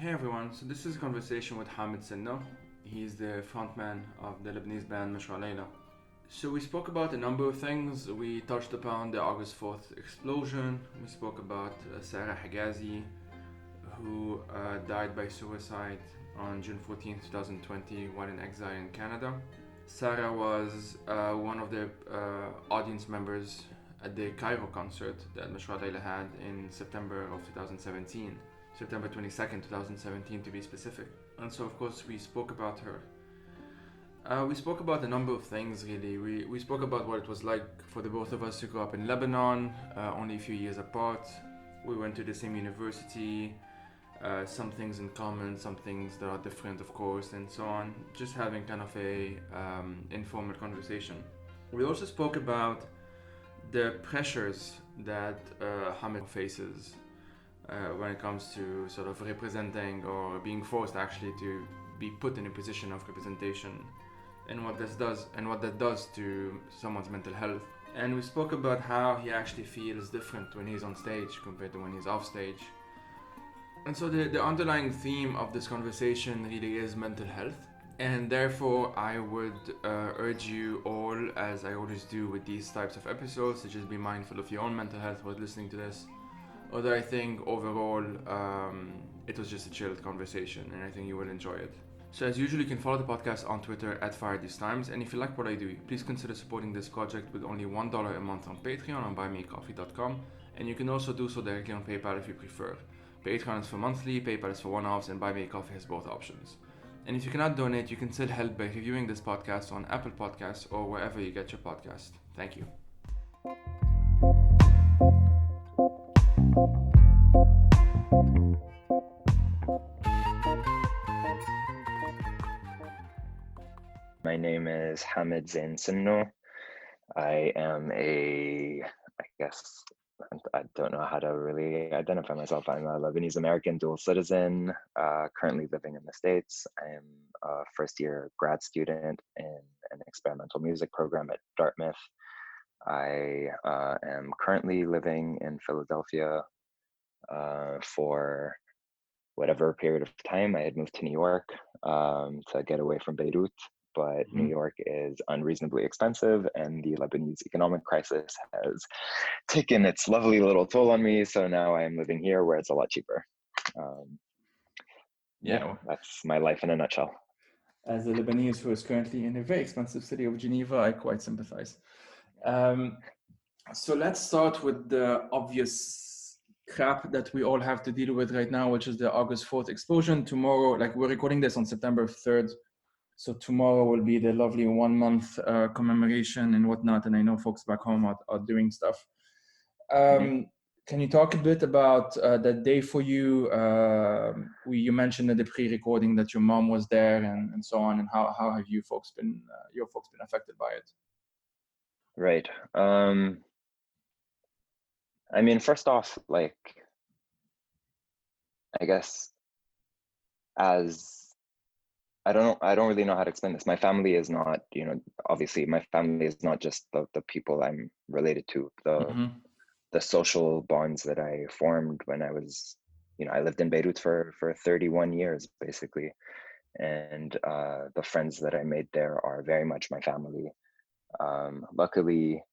Hey everyone, so this is a conversation with Hamid Sinno. He's the frontman of the Lebanese band Mashra Layla. So we spoke about a number of things. We touched upon the August 4th explosion. We spoke about Sarah Hegazi, who died by suicide on June 14th, 2020, while in exile in Canada. Sarah was one of the audience members at the Cairo concert that Mashra Layla had in September of 2017. September 22nd, 2017 to be specific. And so, of course, we spoke about her. We spoke about a number of things, really. We spoke about what it was like for the both of us to grow up in Lebanon, only a few years apart. We went to the same university, some things in common, some things that are different, of course, and so on. Just having kind of a informal conversation. We also spoke about the pressures that Hamid faces when it comes to sort of representing or being forced actually to be put in a position of representation, and what that does to someone's mental health. And we spoke about how he actually feels different when he's on stage compared to when he's off stage. And so the underlying theme of this conversation really is mental health. And therefore, I would urge you all, as I always do with these types of episodes, to just be mindful of your own mental health while listening to this. Although I think overall it was just a chilled conversation, and I think you will enjoy it. So as usual, you can follow the podcast on Twitter at FireTheseTimes, and if you like what I do, please consider supporting this project with only $1 a month on Patreon on buymeacoffee.com, and you can also do so directly on PayPal if you prefer. Patreon is for monthly, PayPal is for one-offs, and Buy Me a Coffee has both options. And if you cannot donate, you can still help by reviewing this podcast on Apple Podcasts or wherever you get your podcast. Thank you. My name is Hamid Zain Sinno. I am I don't know how to really identify myself. I'm a Lebanese American dual citizen, currently living in the States. I'm a first year grad student in an experimental music program at Dartmouth. I am currently living in Philadelphia for whatever period of time. I had moved to New York to get away from Beirut, but New York is unreasonably expensive, and the Lebanese economic crisis has taken its lovely little toll on me. So now I'm living here where it's a lot cheaper. That's my life in a nutshell. As a Lebanese who is currently in a very expensive city of Geneva, I quite sympathize. So let's start with the obvious crap that we all have to deal with right now, which is the August 4th explosion. Tomorrow, like we're recording this on September 3rd, so tomorrow will be the lovely 1 month commemoration and whatnot, and I know folks back home are doing stuff. Can you talk a bit about that day for you? You mentioned in the pre-recording that your mom was there and so on, and how have you folks been, your folks been affected by it? Right. I mean, first off, like, I guess as I don't really know how to explain this. My family is not, obviously my family is not just the people I'm related to, the social bonds that I formed when I was, I lived in Beirut for 31 years, basically. And the friends that I made there are very much my family. Luckily,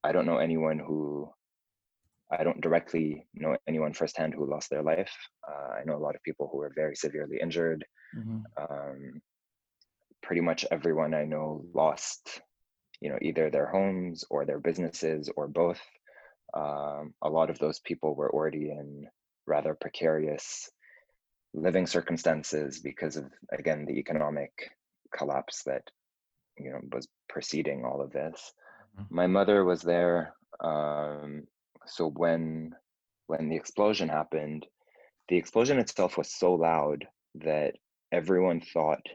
I don't directly know anyone firsthand who lost their life. I know a lot of people who were very severely injured. Pretty much everyone I know lost, either their homes or their businesses or both. A lot of those people were already in rather precarious living circumstances because of, again, the economic collapse that, was preceding all of this. My mother was there. So when the explosion happened, the explosion itself was so loud that everyone thought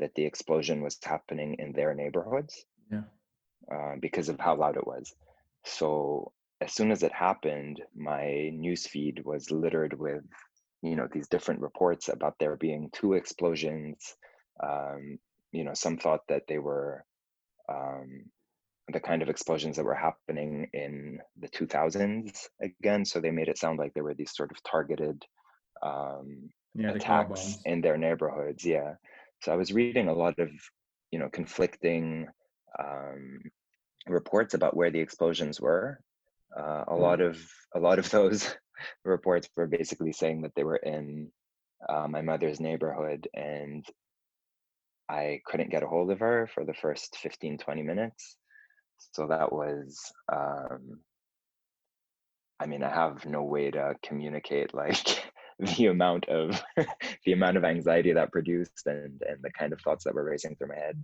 that the explosion was happening in their neighborhoods, because of how loud it was. So as soon as it happened, my newsfeed was littered with, these different reports about there being 2 explosions. Some thought that they were the kind of explosions that were happening in the 2000s again. So they made it sound like there were these sort of targeted Yeah, the car attacks bombs. in their neighborhoods. Yeah. So I was reading a lot of, conflicting reports about where the explosions were. A lot of those reports were basically saying that they were in my mother's neighborhood, and I couldn't get a hold of her for the first 15-20 minutes. So that was, I mean, I have no way to communicate like the amount of the amount of anxiety that produced, and the kind of thoughts that were racing through my head.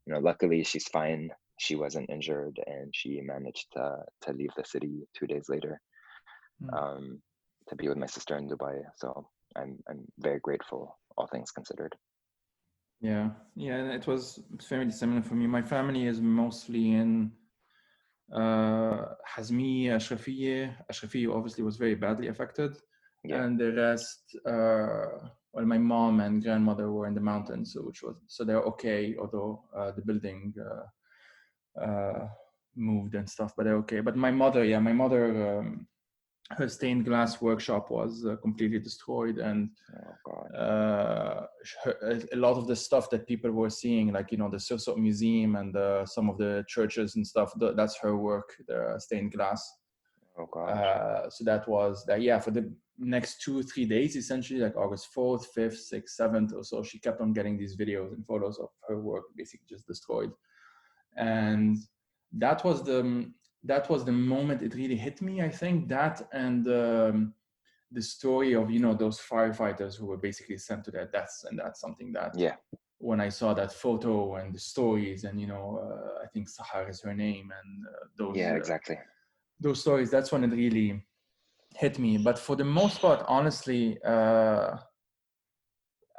Luckily she's fine. She wasn't injured, and she managed to leave the city 2 days later, to be with my sister in Dubai. So I'm very grateful, all things considered. Yeah, and it was fairly similar for me. My family is mostly in Hazmiya, Ashrafiyya. Ashrafiyya obviously was very badly affected. Yeah. And the rest, well, my mom and grandmother were in the mountains, so they're okay, although the building moved and stuff, but they're okay. But my mother, her stained glass workshop was completely destroyed, and Oh God. a lot of the stuff that people were seeing, like the Sosot Museum and some of the churches and stuff, that's her work, the stained glass. Oh gosh. So that was that. Yeah, for the next 2-3 days, essentially, like August 4th, 5th, 6th, 7th or so, she kept on getting these videos and photos of her work basically just destroyed. And that was the moment it really hit me, I think. That and the story of those firefighters who were basically sent to their deaths. And that's something that, Yeah. when I saw that photo and the stories, and I think Sahar is her name, and Yeah, exactly. those stories, that's when it really hit me. But for the most part, honestly, I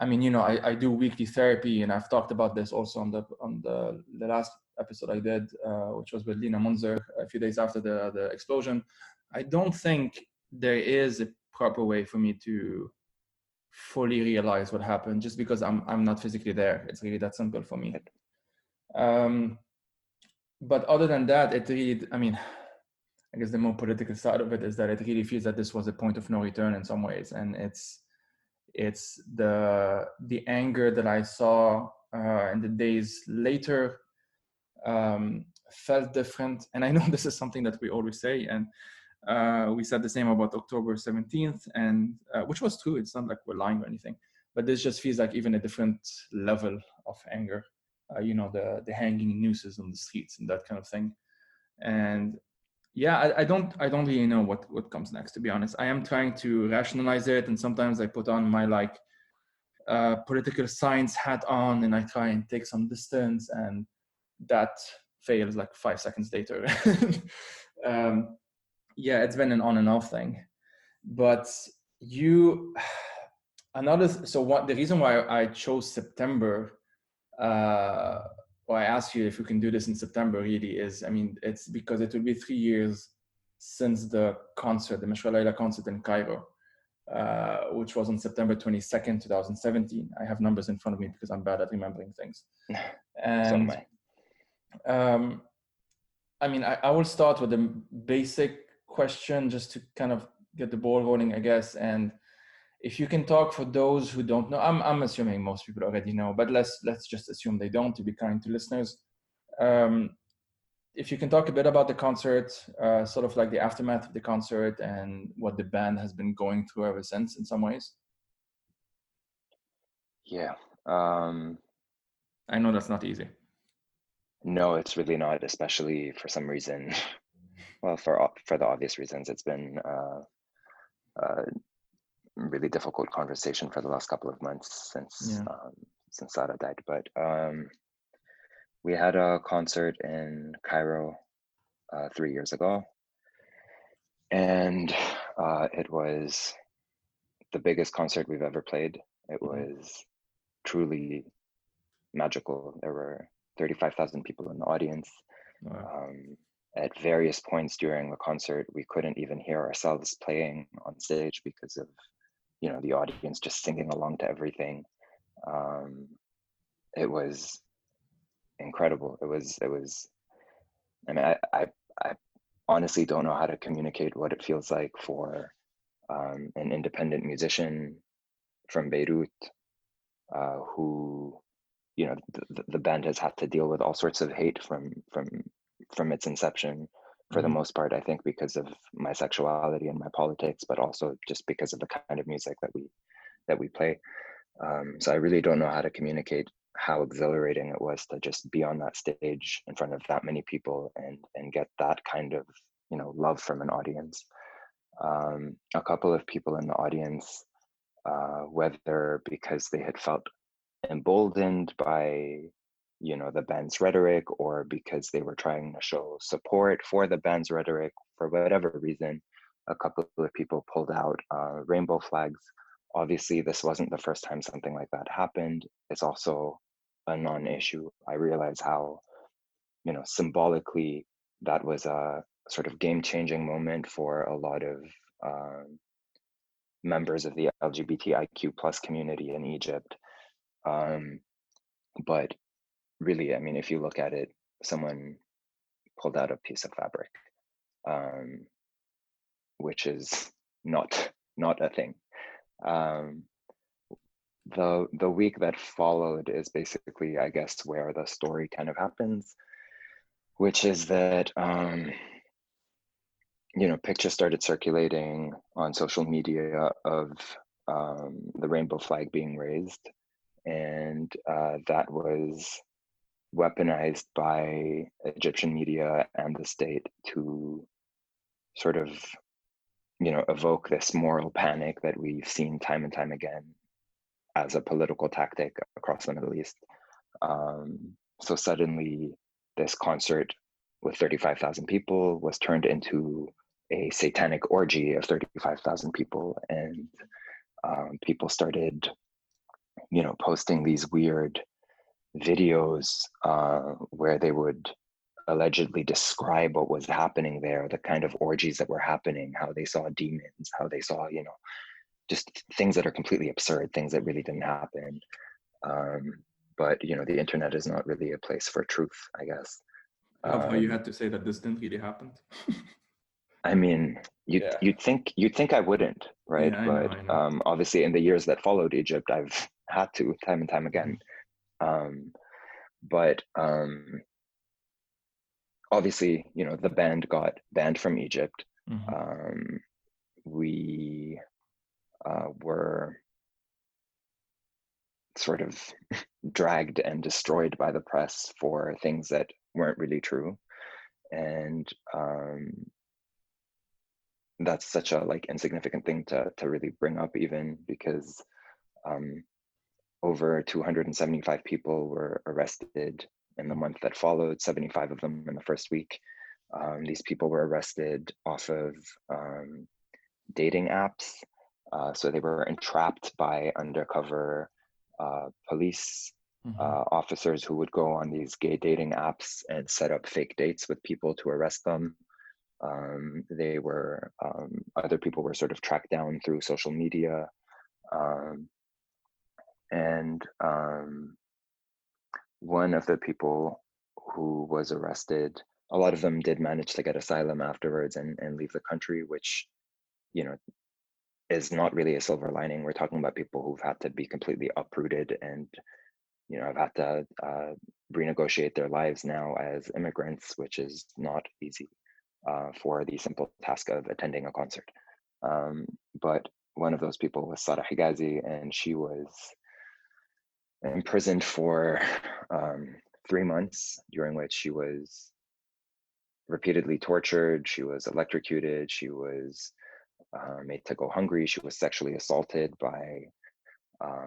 mean, I do weekly therapy, and I've talked about this also on the last episode I did, which was with Lina Munzer a few days after the explosion. I don't think there is a proper way for me to fully realize what happened, just because I'm not physically there. It's really that simple for me. But other than that, it really, I mean, I guess the more political side of it is that it really feels that this was a point of no return in some ways, and it's the anger that I saw in the days later felt different. And I know this is something that we always say, and we said the same about October 17th, and which was true. It's not like we're lying or anything, but this just feels like even a different level of anger. The hanging nooses on the streets and that kind of thing. And yeah, I don't really know what comes next, to be honest. I am trying to rationalize it, and sometimes I put on my political science hat on, and I try and take some distance, and that fails like 5 seconds later. Yeah, it's been an on and off thing. But the reason why I chose September, or I asked you if we can do this in September, really is, I mean, it's because it will be 3 years since the concert, the Mashra Layla concert in Cairo, which was on September 22nd, 2017. I have numbers in front of me because I'm bad at remembering things. And So am I mean, I will start with a basic question just to kind of get the ball rolling, I guess. And if you can talk for those who don't know, I'm assuming most people already know, but let's just assume they don't, to be kind to listeners. If you can talk a bit about the concert, sort of like the aftermath of the concert and what the band has been going through ever since in some ways. Yeah. I know that's not easy. No, it's really not, especially for some reason. Well, for the obvious reasons, it's been a really difficult conversation for the last couple of months since Sarah died. But we had a concert in Cairo 3 years ago, and it was the biggest concert we've ever played. It was truly magical. There were 35,000 people in the audience. Wow. At various points during the concert, we couldn't even hear ourselves playing on stage because of, the audience just singing along to everything. It was incredible. It was. I mean, I honestly don't know how to communicate what it feels like for an independent musician from Beirut, who, you know, the band has had to deal with all sorts of hate from its inception, for the most part, I think because of my sexuality and my politics, but also just because of the kind of music that we play. So I really don't know how to communicate how exhilarating it was to just be on that stage in front of that many people and get that kind of, you know, love from an audience. A couple of people in the audience, whether because they had felt emboldened by, you know, the band's rhetoric, or because they were trying to show support for the band's rhetoric, for whatever reason, a couple of people pulled out rainbow flags. Obviously, this wasn't the first time something like that happened. It's also a non-issue. I realize how, you know, symbolically that was a sort of game-changing moment for a lot of members of the LGBTIQ plus community in Egypt. But really, I mean, if you look at it, someone pulled out a piece of fabric, which is not a thing. The week that followed is basically, I guess, where the story kind of happens, which is that you know, pictures started circulating on social media of the rainbow flag being raised, and that was weaponized by Egyptian media and the state to sort of, you know, evoke this moral panic that we've seen time and time again as a political tactic across the Middle East. So suddenly, this concert with 35,000 people was turned into a satanic orgy of 35,000 people, and people started, you know, posting these weird videos where they would allegedly describe what was happening there, the kind of orgies that were happening, how they saw demons, how they saw, you know, just things that are completely absurd, things that really didn't happen. But you know, the internet is not really a place for truth, I guess. I love how you had to say that this didn't really happen. I mean, Yeah. you'd think I wouldn't, right? Yeah, I know, But I know. obviously, in the years that followed Egypt, I've had to time and time again. But obviously, you know, the band got banned from Egypt. We were sort of dragged and destroyed by the press for things that weren't really true, and that's such a like insignificant thing to really bring up, even because over 275 people were arrested in the month that followed, 75 of them in the first week. These people were arrested off of dating apps. So they were entrapped by undercover police officers who would go on these gay dating apps and set up fake dates with people to arrest them. They were, other people were sort of tracked down through social media. And one of the people who was arrested, a lot of them did manage to get asylum afterwards and leave the country, which, you know, is not really a silver lining. We're talking about people who've had to be completely uprooted and, you know, have had to renegotiate their lives now as immigrants, which is not easy for the simple task of attending a concert. But one of those people was Sarah Hegazi, and she was imprisoned for 3 months, during which she was repeatedly tortured, she was electrocuted, she was made to go hungry, she was sexually assaulted by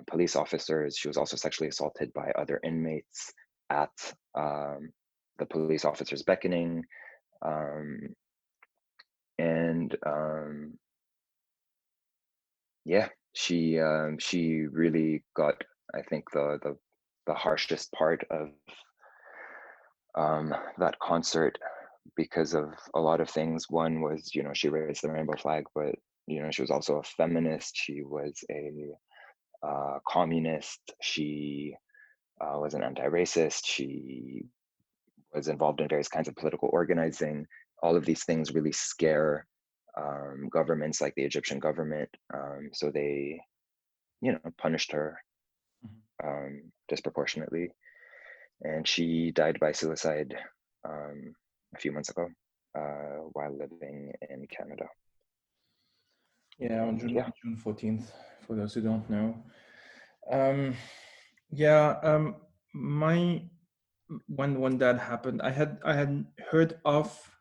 police officers, she was also sexually assaulted by other inmates at the police officers' beckoning. Yeah, she really got, I think, the harshest part of that concert because of a lot of things. One was, you know, she raised the rainbow flag, but, you know, she was also a feminist. She was a communist. She was an anti-racist. She was involved in various kinds of political organizing. All of these things really scare governments like the Egyptian government. So they punished her disproportionately, and she died by suicide a few months ago while living in Canada. Yeah, on And June 14th, for those who don't know. When that happened, I had heard of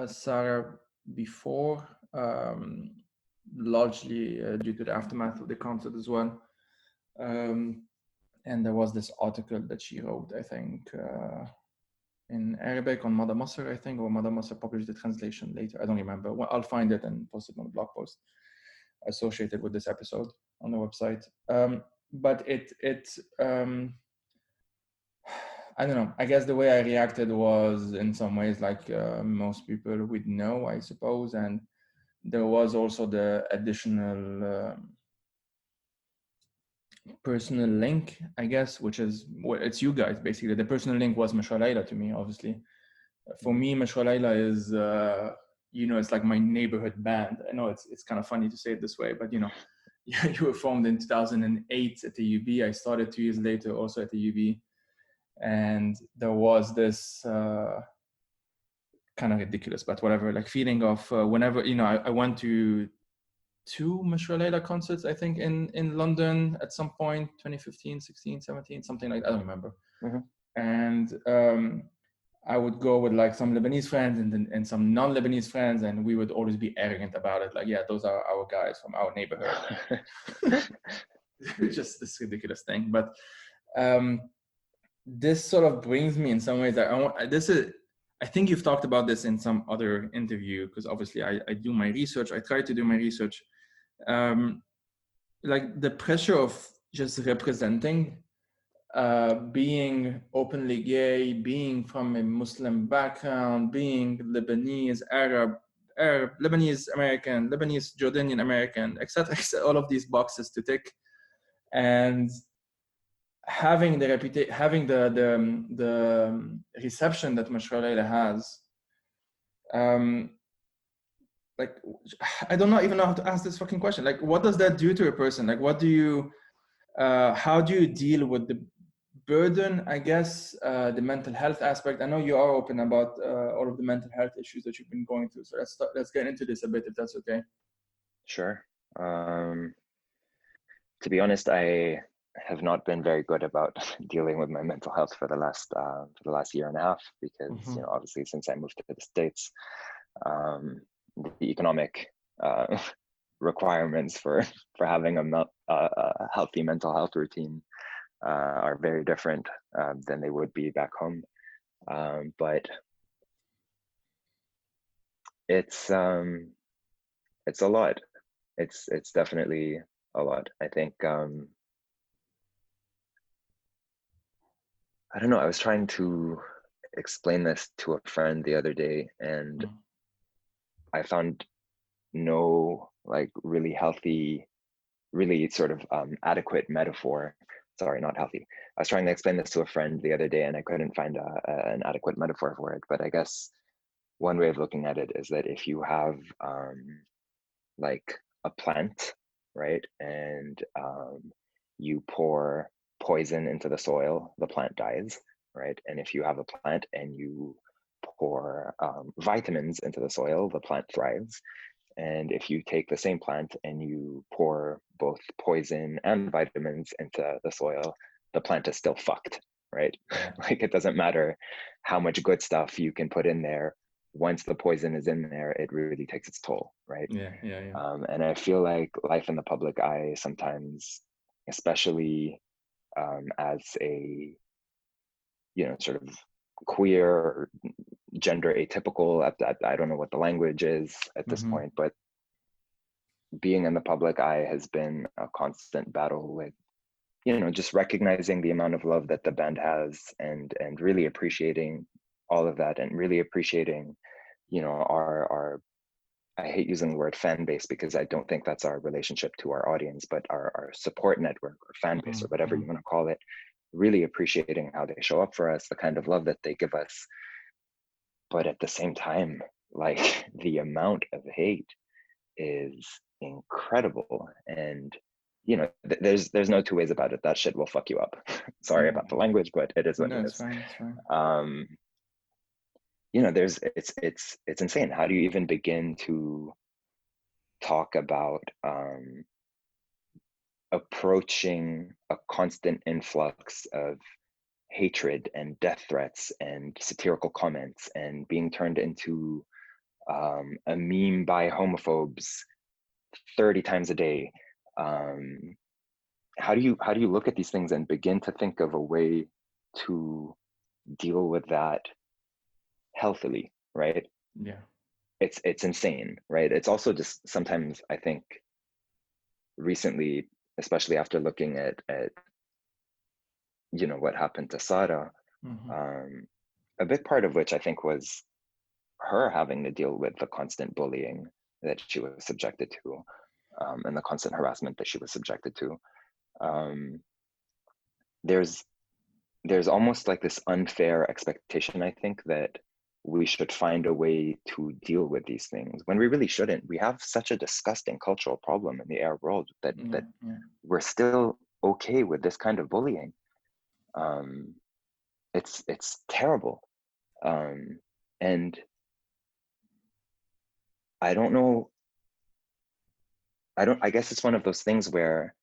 Sarah before, largely due to the aftermath of the concert as well. And there was this article that she wrote, I think, in Arabic on Mada Masr, I think, or Mada Masr published the translation later. I don't remember. Well, I'll find it and post it on the blog post associated with this episode on the website. But I don't know. I guess the way I reacted was in some ways like most people would know, I suppose. And there was also the additional personal link, I guess, which is it's you guys basically. The personal link was Mashwa Layla to me, obviously. For me, Mashwa Layla is it's like my neighborhood band. I know it's kind of funny to say it this way, but you were formed in 2008 at the UB. I started 2 years later also at the UB, and there was this kind of ridiculous, but whatever, like feeling of whenever I went to 2 Mashwa Layla concerts, I think, in London at some point, 2015, 16, 17, something like that. I don't remember. Mm-hmm. And I would go with like some Lebanese friends and some non-Lebanese friends, and we would always be arrogant about it. Like, yeah, those are our guys from our neighborhood. Just this ridiculous thing. But this sort of brings me in some ways that I think you've talked about this in some other interview, because obviously I do my research. I try to do my research. Like the pressure of just representing, being openly gay, being from a Muslim background, being Lebanese, Arab, Lebanese American, Lebanese Jordanian American, etc. All of these boxes to tick, and having the reception that Mashwa Layla has. Like, I don't even know how to ask this fucking question. Like, what does that do to a person? Like, how do you deal with the burden, I guess, the mental health aspect? I know you are open about all of the mental health issues that you've been going through. So let's get into this a bit, if that's okay. Sure. To be honest, I have not been very good about dealing with my mental health for the last year and a half, because obviously since I moved to the States, the economic requirements for having a healthy mental health routine are very different than they would be back home. But it's a lot. It's definitely a lot. I think I don't know. I was trying to explain this to a friend the other day, and I found no like really healthy, really sort of adequate metaphor. Sorry, not healthy. I was trying to explain this to a friend the other day, and I couldn't find an adequate metaphor for it. But I guess one way of looking at it is that if you have like a plant, right, and you pour poison into the soil, the plant dies, right? And if you have a plant and you pour vitamins into the soil, the plant thrives. And if you take the same plant and you pour both poison and vitamins into the soil, the plant is still fucked, right? Like, it doesn't matter how much good stuff you can put in there. Once the poison is in there, it really takes its toll, right? Yeah. And I feel like life in the public eye sometimes, especially as a, sort of queer or gender atypical, I don't know what the language is at this point, but being in the public eye has been a constant battle with, just recognizing the amount of love that the band has, and really appreciating all of that, and really appreciating, our I hate using the word fan base, because I don't think that's our relationship to our audience, but our support network or fan base or whatever you want to call it, really appreciating how they show up for us, the kind of love that they give us. But at the same time, like, the amount of hate is incredible. And there's no two ways about it. That shit will fuck you up. Sorry about the language, but it is what No, it it's is. fine. It's fine. It's insane. How do you even begin to talk about approaching a constant influx of hatred and death threats and satirical comments and being turned into a meme by homophobes 30 times a day? How do you look at these things and begin to think of a way to deal with that healthily, right? Yeah. It's insane, right? It's also just sometimes, I think, recently, especially after looking at what happened to Sarah, a big part of which I think was her having to deal with the constant bullying that she was subjected to, and the constant harassment that she was subjected to. There's almost like this unfair expectation, I think, that we should find a way to deal with these things when we really shouldn't. We have such a disgusting cultural problem in the Arab world that we're still okay with this kind of bullying. It's terrible. And I don't know, I guess it's one of those things where,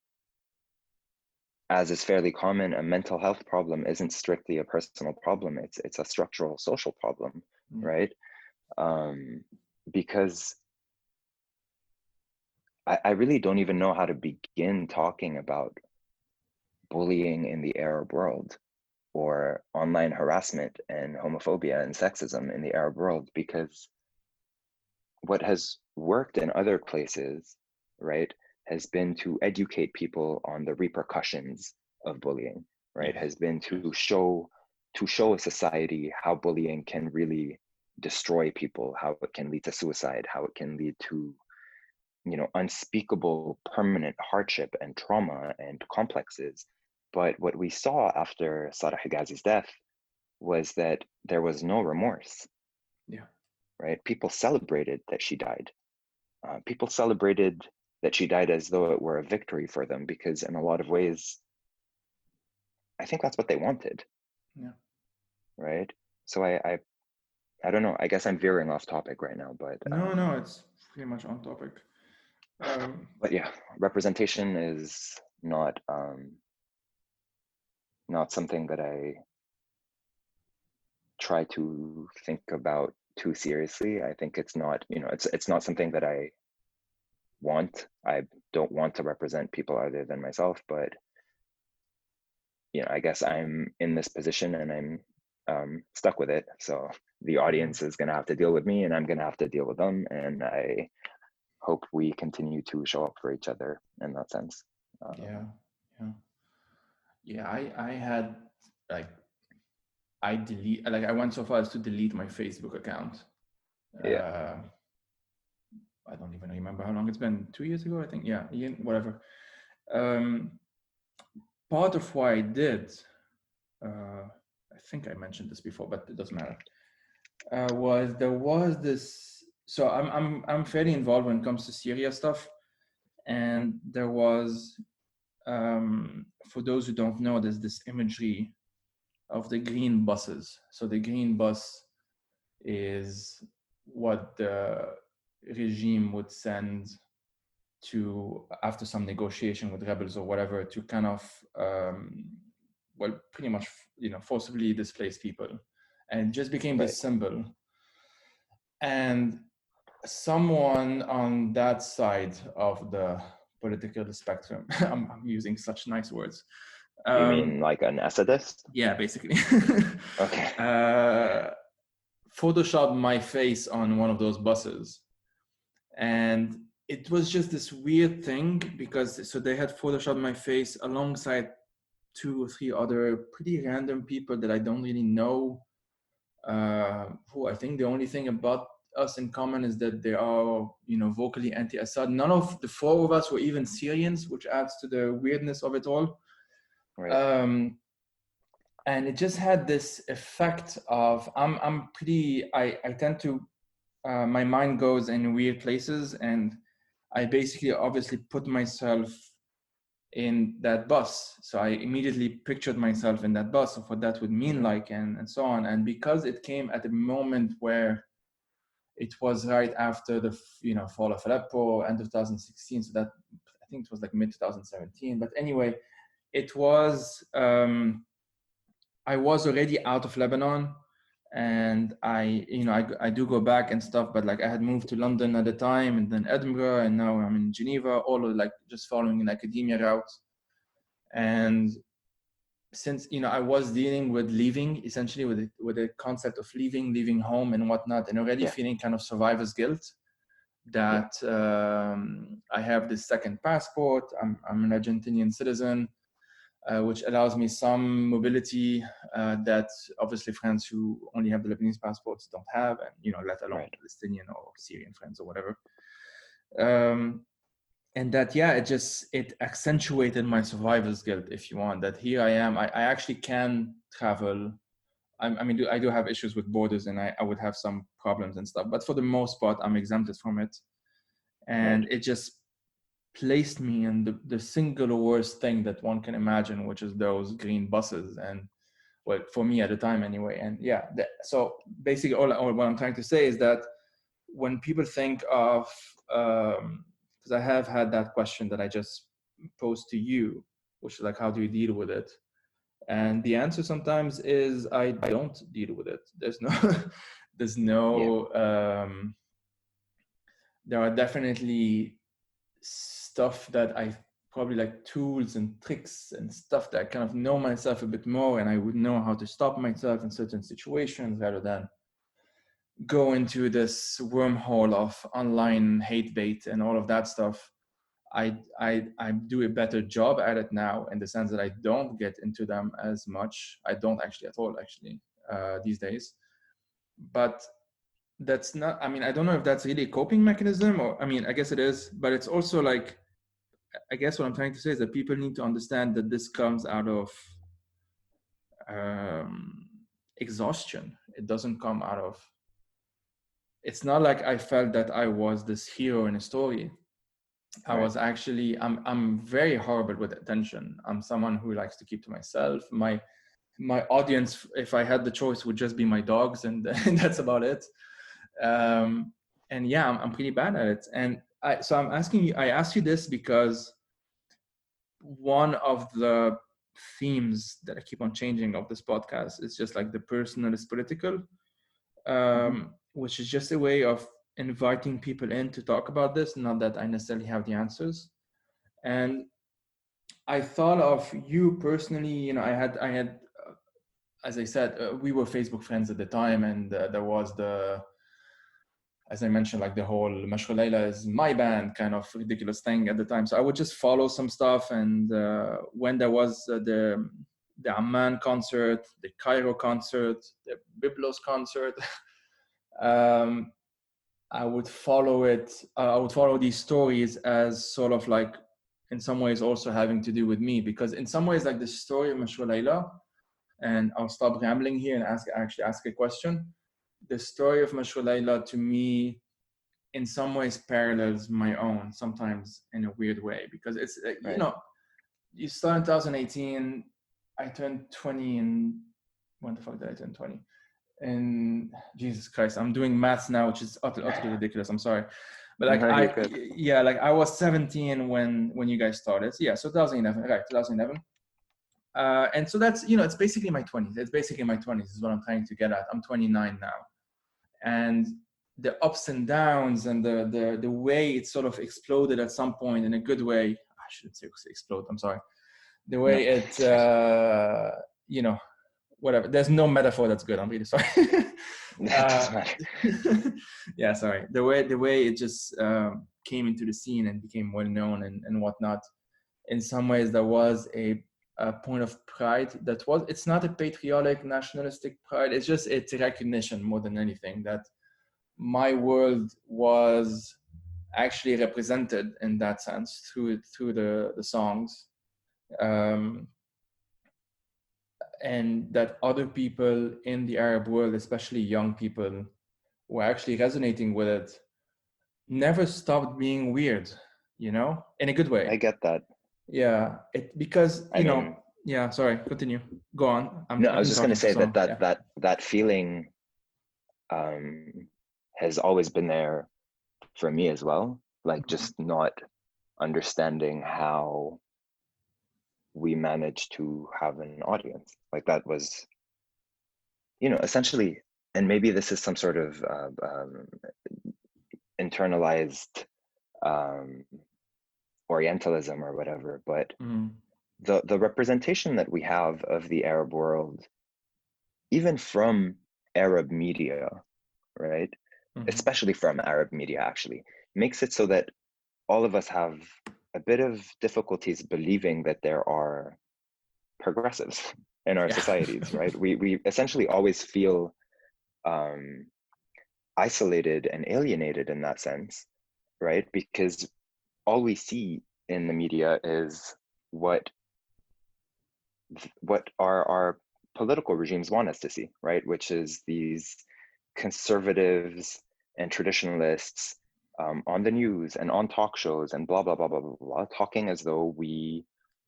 as is fairly common, a mental health problem isn't strictly a personal problem. It's a structural social problem, right? Because I really don't even know how to begin talking about bullying in the Arab world or online harassment and homophobia and sexism in the Arab world, because what has worked in other places, right, has been to educate people on the repercussions of bullying, right? Has been to show a society how bullying can really destroy people, how it can lead to suicide, how it can lead to unspeakable permanent hardship and trauma and complexes. But what we saw after Sarah Hegazi's death was that there was no remorse. Right? People celebrated that she died. People celebrated that she died as though it were a victory for them, because in a lot of ways, I think that's what they wanted. Right? So I don't know. I guess I'm veering off topic right now, but no, it's pretty much on topic. But yeah, representation is not something that I try to think about too seriously. I think it's not, it's not something that I want. I don't want to represent people other than myself, but I guess I'm in this position and I'm stuck with it. So the audience is going to have to deal with me, and I'm going to have to deal with them. And I hope we continue to show up for each other in that sense. I had I went so far as to delete my Facebook account. I don't even remember how long it's been. 2 years ago, I think. Yeah, whatever. Part of why I did, I think I mentioned this before, but it doesn't matter. There was this. So I'm fairly involved when it comes to Syria stuff, and there was, for those who don't know, there's this imagery of the green buses. So the green bus is what the regime would send to, after some negotiation with rebels or whatever, to kind of pretty much forcibly displace people, and it just became this symbol. And someone on that side of the political spectrum, I'm using such nice words. You mean like an Assadist? Yeah, basically. Okay. Photoshopped my face on one of those buses, and it was just this weird thing, because they had photoshopped my face alongside 2 or 3 other pretty random people that I don't really know, who I think the only thing about us in common is that they are, vocally anti-Assad. None of the 4 of us were even Syrians, which adds to the weirdness of it all. Right. And it just had this effect of, I tend to, my mind goes in weird places, and I basically obviously put myself in that bus. So I immediately pictured myself in that bus of what that would mean like, and so on. And because it came at a moment where it was right after the fall of Aleppo, end of 2016. So that, I think it was like mid 2017. But anyway, it was, I was already out of Lebanon, and I do go back and stuff, but like I had moved to London at the time, and then Edinburgh, and now I'm in Geneva, all of like just following an academia route. And since I was dealing with leaving, essentially with the concept of leaving home and whatnot, and already feeling kind of survivor's guilt that I have this second passport. I'm an Argentinian citizen, which allows me some mobility that obviously friends who only have the Lebanese passports don't have, and let alone Palestinian or Syrian friends or whatever. And that, it accentuated my survivor's guilt, if you want, that here I am, I actually can travel. I do have issues with borders, and I would have some problems and stuff, but for the most part, I'm exempted from it. And it just placed me in the single worst thing that one can imagine, which is those green buses. And well, for me at the time anyway. And so basically all what I'm trying to say is that when people think of, because I have had that question that I just posed to you, which is like, how do you deal with it? And the answer sometimes is I don't deal with it. There's no there are definitely stuff that I probably like tools and tricks and stuff that I kind of know myself a bit more, and I would know how to stop myself in certain situations rather than go into this wormhole of online hate bait and all of that stuff. I do a better job at it now, in the sense that I don't get into them as much. I don't actually at all these days. But that's not, I don't know if that's really a coping mechanism, or I guess it is, but it's also like, I guess what I'm trying to say is that people need to understand that this comes out of exhaustion. It doesn't come out of, it's not like I felt that I was this hero in a story. I was actually, I'm very horrible with attention. I'm someone who likes to keep to myself. My audience, if I had the choice, would just be my dogs, and that's about it. And I'm pretty bad at it. And so I'm asking you, I asked you this because one of the themes that I keep on changing of this podcast is just like the personal is political, which is just a way of inviting people in to talk about this, not that I necessarily have the answers. And I thought of you personally. I had as I said, we were Facebook friends at the time, and there was as I mentioned, like the whole Mashru Layla is my band kind of ridiculous thing at the time. So I would just follow some stuff. And when there was the Amman concert, the Cairo concert, the Byblos concert, I would follow it. I would follow these stories as sort of like, in some ways, also having to do with me, because in some ways, like the story of Mashru Layla, and I'll stop rambling here and actually ask a question. The story of Mashru Layla, to me, in some ways parallels my own, sometimes in a weird way, because it's, you start in 2018, I turned 20 in, when the fuck did I turn 20? And Jesus Christ, I'm doing maths now, which is utterly ridiculous. I'm sorry. But like, I was 17 when you guys started. So, so 2011, right, 2011. And so that's, it's basically my 20s. It's basically my 20s is what I'm trying to get at. I'm 29 now. And the ups and downs and the way it sort of exploded at some point in a good way. I shouldn't say explode, I'm sorry. The way it, whatever. There's no metaphor that's good. I'm really sorry. Sorry. The way it just came into the scene and became well known and whatnot. In some ways, there was a point of pride that was, it's not a patriotic, nationalistic pride. It's a recognition more than anything that my world was actually represented in that sense through the songs. And that other people in the Arab world, especially young people, were actually resonating with it, never stopped being weird, in a good way. I get that. Yeah, because I mean, yeah. Sorry, continue. Go on. no, I I've was been just going to talking for say some. Yeah. that feeling has always been there for me as well. Like just not understanding how we managed to have an audience. Like that was, essentially, and maybe this is some sort of internalized Orientalism or whatever, but the representation that we have of the Arab world, even from Arab media, right, especially from Arab media, actually makes it so that all of us have a bit of difficulties believing that there are progressives in our societies, right? We essentially always feel isolated and alienated in that sense, right? Because all we see in the media is what our political regimes want us to see, right? Which is these conservatives and traditionalists on the news and on talk shows and blah blah blah blah blah blah, talking as though we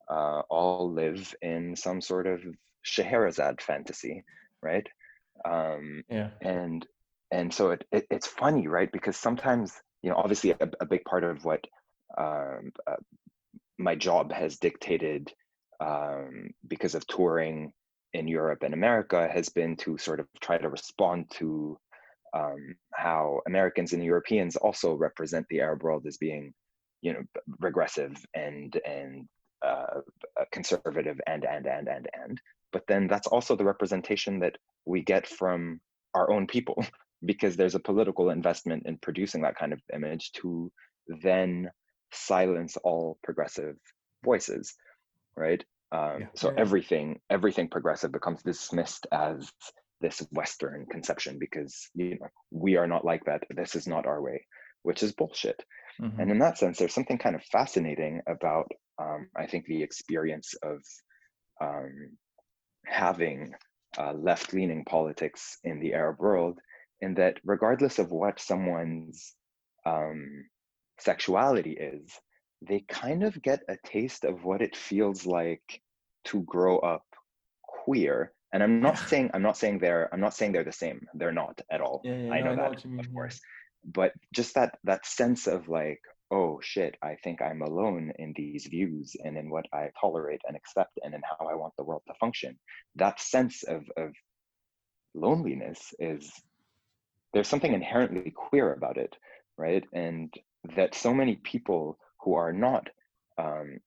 all live in some sort of Scheherazade fantasy, right? Yeah. And so it's funny, right? Because sometimes, obviously a big part of what my job has dictated, because of touring in Europe and America, has been to sort of try to respond to how Americans and Europeans also represent the Arab world as being, regressive and conservative and. But then that's also the representation that we get from our own people, because there's a political investment in producing that kind of image to then silence all progressive voices, right? So everything progressive becomes dismissed as this Western conception because we are not like that. This is not our way, which is bullshit. And in that sense, there's something kind of fascinating about I think the experience of having left-leaning politics in the Arab world, in that regardless of what someone's sexuality is, they kind of get a taste of what it feels like to grow up queer. And I'm not saying they're the same. They're not at all. I know that, what you mean, of course. But just that sense of like, oh shit, I think I'm alone in these views and in what I tolerate and accept and in how I want the world to function. That sense of loneliness there's something inherently queer about it, right? And that so many people who are not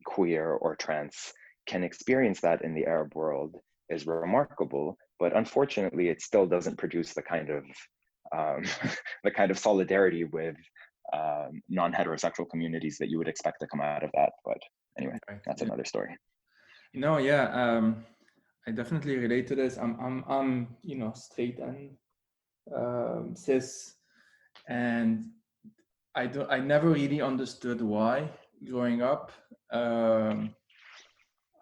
queer or trans can experience that in the Arab world is remarkable, but unfortunately it still doesn't produce the kind of solidarity with non-heterosexual communities that you would expect to come out of that. But anyway, that's another story. I definitely relate to this. I'm straight and cis, and I never really understood why growing up.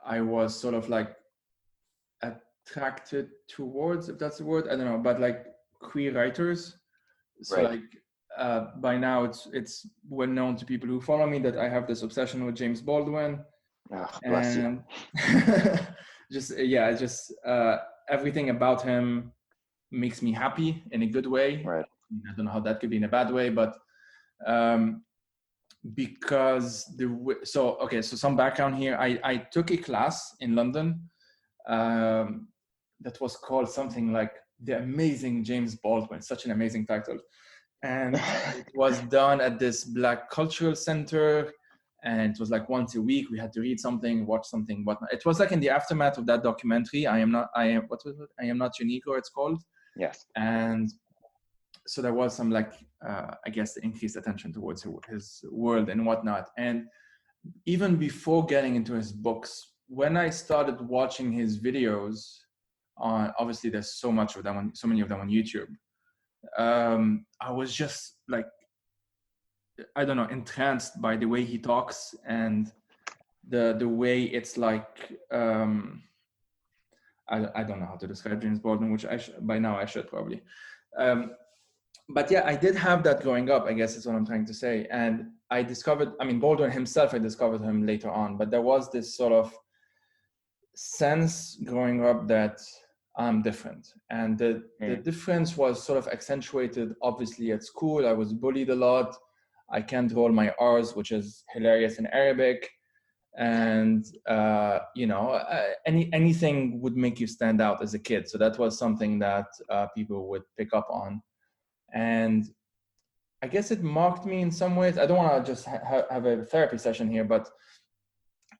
I was sort of like attracted towards, if that's the word, I don't know, but like queer writers. So right. like by now it's well known to people who follow me that I have this obsession with James Baldwin. Bless you. just everything about him makes me happy in a good way. Right. I don't know how that could be in a bad way, but because so some background here. I took a class in London that was called something like The Amazing James Baldwin, such an amazing title. And it was done at this Black Cultural Center. And it was like once a week we had to read something, watch something, whatnot. It was like in the aftermath of that documentary, I Am Not Unique, it's called. Yes. And so there was some like, I guess, increased attention towards his world and whatnot. And even before getting into his books, when I started watching his videos on, obviously there's so many of them on YouTube. I was just like, I don't know, entranced by the way he talks and the way it's like, I don't know how to describe James Baldwin, which by now I should probably. But yeah, I did have that growing up, I guess is what I'm trying to say. And I discovered, I mean, Baldwin himself, I discovered him later on, but there was this sort of sense growing up that I'm different. And the difference was sort of accentuated, obviously, at school. I was bullied a lot. I can't roll my R's, which is hilarious in Arabic. And, anything would make you stand out as a kid. So that was something that people would pick up on. And I guess it marked me in some ways. I don't want to just have a therapy session here, but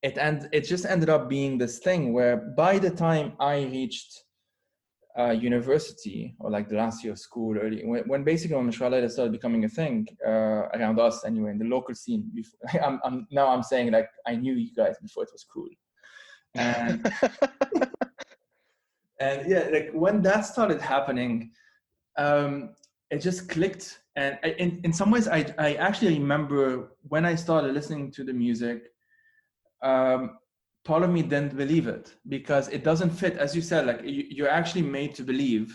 it just ended up being this thing where by the time I reached university, or like the last year of school, early when basically when Mashra started becoming a thing around us anyway in the local scene. Before, I'm saying like I knew you guys before it was cool, and and yeah, like when that started happening, it just clicked. And in some ways, I actually remember when I started listening to the music. Part of me didn't believe it because it doesn't fit, as you said, like you're actually made to believe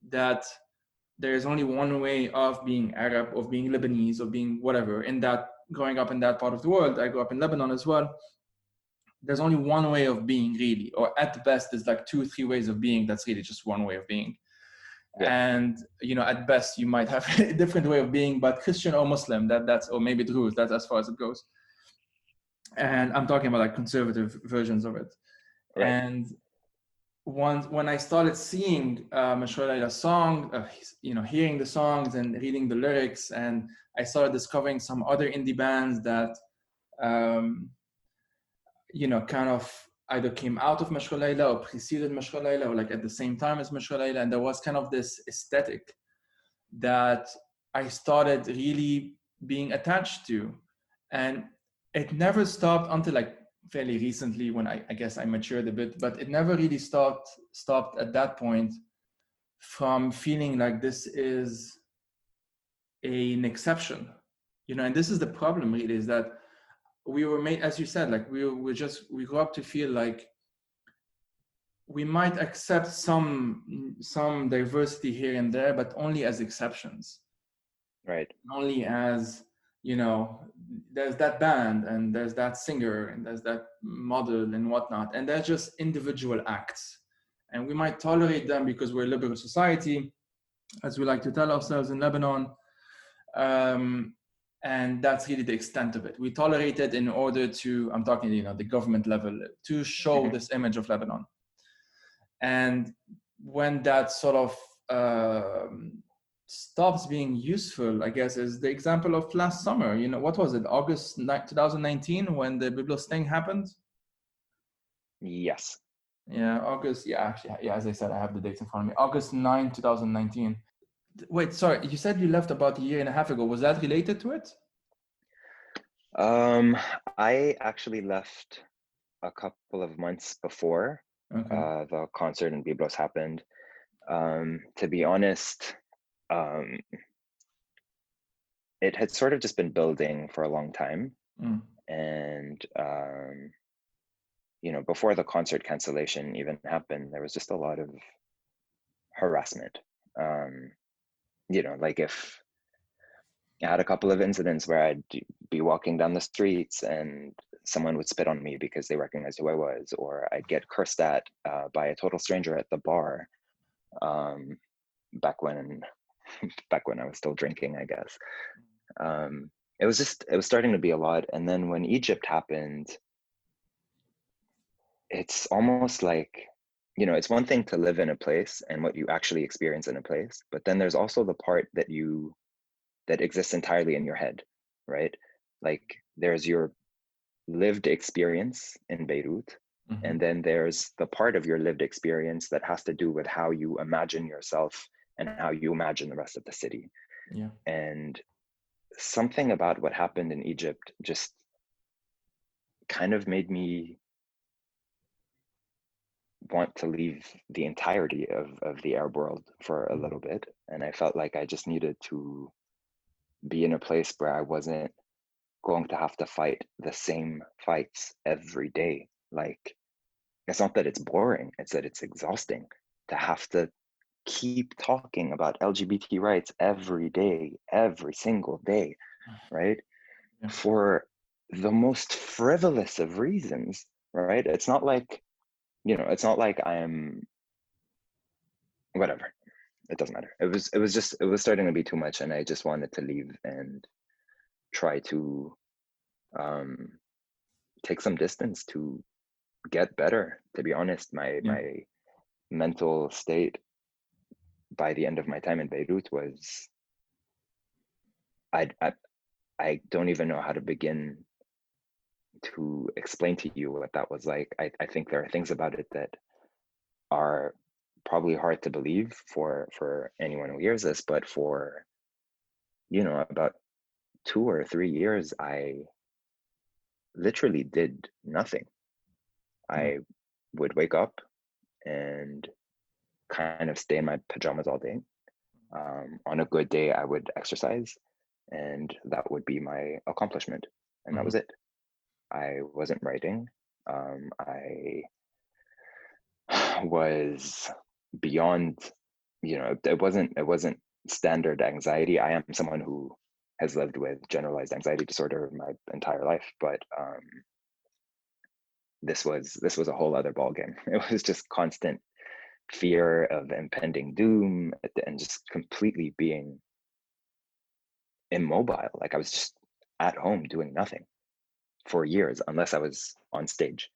that there is only one way of being Arab, of being Lebanese, of being whatever. In that, growing up in that part of the world, I grew up in Lebanon as well. There's only one way of being, really, or at best, there's like 2 or 3 ways of being. That's really just one way of being. Yeah. And at best, you might have a different way of being, but Christian or Muslim, that's or maybe Druze, that's as far as it goes. And I'm talking about like conservative versions of it. Right. And when I started seeing Mashra Layla's song, hearing the songs and reading the lyrics, and I started discovering some other indie bands that, kind of either came out of Mashra Layla or preceded Mashra Layla, or like at the same time as Mashra Layla. And there was kind of this aesthetic that I started really being attached to. And it never stopped until like fairly recently when I guess I matured a bit, but it never really stopped at that point from feeling like this is an exception, and this is the problem really, is that we were made, as you said, like we grew up to feel like we might accept some diversity here and there, but only as exceptions. Right. Only as, there's that band and there's that singer and there's that model and whatnot. And they're just individual acts. And we might tolerate them because we're a liberal society, as we like to tell ourselves in Lebanon. And that's really the extent of it. We tolerate it in order to, I'm talking, the government level, to show this image of Lebanon. And when that sort of stops being useful, I guess, is the example of last summer. What was it, August 2019, when the Byblos thing happened? Yes. Yeah, August. Yeah, actually, yeah, as I said, I have the dates in front of me. August 9, 2019. Wait, sorry, you said you left about a year and a half ago. Was that related to it? I actually left a couple of months before the concert in Byblos happened. To be honest, it had sort of just been building for a long time. And, before the concert cancellation even happened, there was just a lot of harassment. Like if I had a couple of incidents where I'd be walking down the streets and someone would spit on me because they recognized who I was, or I'd get cursed at by a total stranger at the bar. Back when I was still drinking, I guess. It was starting to be a lot. And then when Egypt happened, it's almost like, it's one thing to live in a place and what you actually experience in a place, but then there's also the part that exists entirely in your head, right? Like there's your lived experience in Beirut, and then there's the part of your lived experience that has to do with how you imagine yourself and how you imagine the rest of the city. Yeah. And something about what happened in Egypt just kind of made me want to leave the entirety of the Arab world for a little bit. And I felt like I just needed to be in a place where I wasn't going to have to fight the same fights every day. Like, it's not that it's boring, it's that it's exhausting to have to keep talking about LGBT rights every day, every single day, right? for the most frivolous of reasons, right? It's not like, it's not like I'm whatever. It doesn't matter. It was starting to be too much, and I just wanted to leave and try to take some distance to get better. To be honest, my mental state by the end of my time in Beirut was, I don't even know how to begin to explain to you what that was like. I think there are things about it that are probably hard to believe for anyone who hears this, but for about 2 or 3 years, I literally did nothing. I would wake up and kind of stay in my pajamas all day. On a good day, I would exercise, and that would be my accomplishment, and that was it. I wasn't writing. I was beyond, it wasn't standard anxiety. I am someone who has lived with generalized anxiety disorder my entire life, but this was a whole other ballgame. It was just constant fear of impending doom and just completely being immobile. Like I was just at home doing nothing for years, unless I was on stage.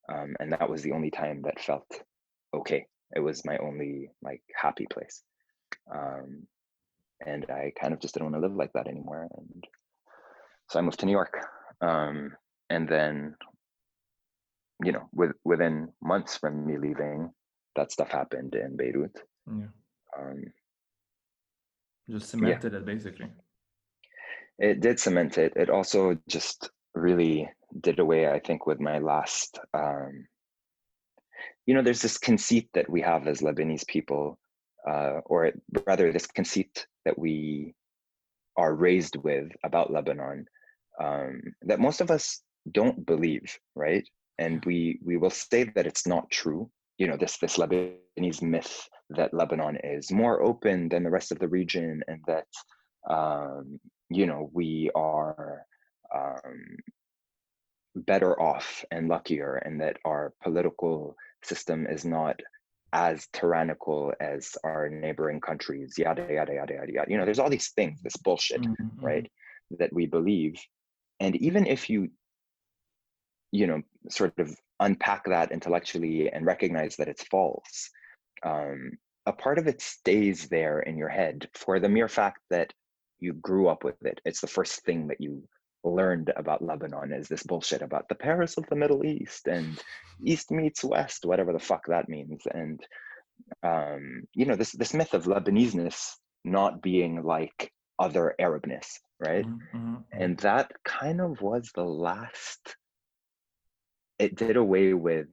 And that was the only time that felt okay. It was my only happy place. And I kind of just didn't want to live like that anymore. And so I moved to New York. And then, within months from me leaving, that stuff happened in Beirut. Just cemented it, basically. It did cement it. It also just really did away, I think, with my last, there's this conceit that we have as Lebanese people, or rather this conceit that we are raised with about Lebanon, that most of us don't believe, right? And we will say that it's not true. This Lebanese myth that Lebanon is more open than the rest of the region, and that we are better off and luckier, and that our political system is not as tyrannical as our neighboring countries, yada, yada, yada, yada, yada. There's all these things, this bullshit, right, that we believe. And even if you, sort of unpack that intellectually and recognize that it's false, a part of it stays there in your head for the mere fact that you grew up with it. It's the first thing that you learned about Lebanon, is this bullshit about the Paris of the Middle East and East meets West, whatever the fuck that means. And this myth of Lebaneseness not being like other Arabness, right? And that kind of was the last. It did away with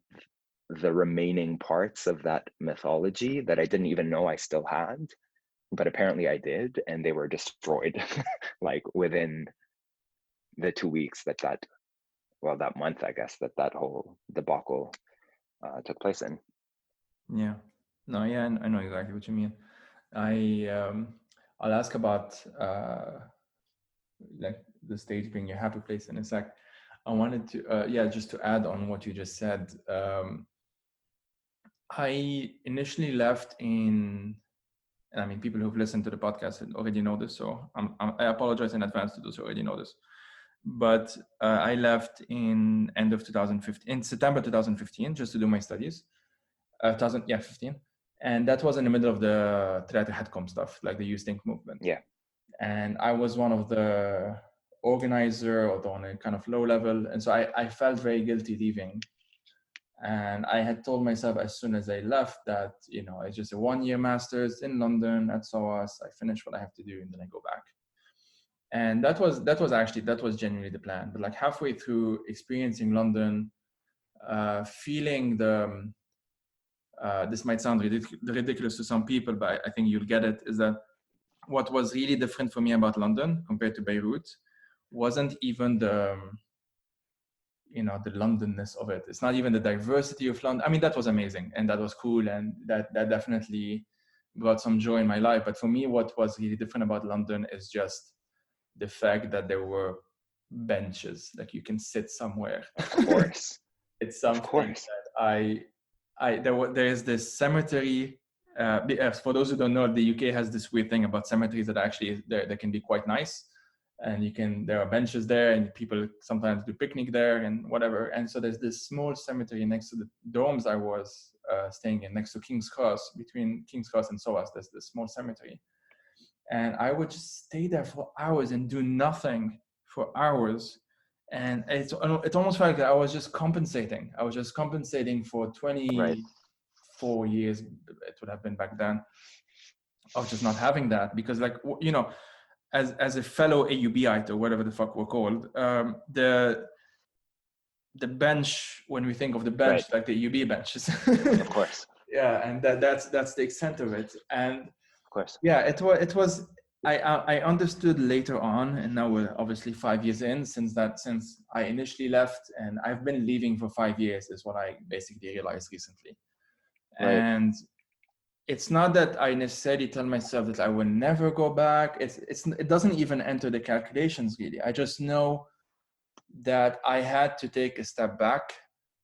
the remaining parts of that mythology that I didn't even know I still had, but apparently I did, and they were destroyed within the 2 weeks that month, I guess, that whole debacle took place in. Yeah. No, yeah, I know exactly what you mean. I'll ask about the stage being your happy place in a sec. I wanted to just to add on what you just said. I initially left and I mean, people who've listened to the podcast already know this, so I apologize in advance to those who already know this. But I left in September 2015, just to do my studies. 15, and that was in the middle of the Traiter Headcom stuff, like the Youth Think movement. Yeah. And I was one of the organizer, although on a kind of low level, and so I felt very guilty leaving. And I had told myself as soon as I left that, it's just a 1-year master's in London at SOAS. I finish what I have to do and then I go back. And that was genuinely the plan. But halfway through experiencing London, feeling this might sound ridiculous to some people, but I think you'll get it, is that what was really different for me about London compared to Beirut wasn't even the Londonness of it. It's not even the diversity of London. I mean, that was amazing and that was cool, and that definitely brought some joy in my life. But for me, what was really different about London is just the fact that there were benches, like you can sit somewhere. Of course. It's Of something course. that there is this cemetery. For those who don't know, the UK has this weird thing about cemeteries that actually they can be quite nice, and there are benches there, and people sometimes do picnic there and whatever. And so there's this small cemetery next to the dorms I was staying in, next to King's Cross, between King's Cross and SOAS. There's this small cemetery, and I would just stay there for hours and do nothing for hours. And it almost felt like I was just compensating. I was just compensating for 24 years, it would have been back then, of just not having that. Because, like, you know, as a fellow AUBite or whatever the fuck we're called, the bench, when we think of the bench, like the AUB benches. Of course. Yeah, and that's the extent of it. And of course. Yeah, it was. I understood later on, and now we're obviously 5 years in since I initially left, and I've been leaving for 5 years, is what I basically realized recently. Right. And it's not that I necessarily tell myself that I will never go back. It doesn't even enter the calculations really. I just know that I had to take a step back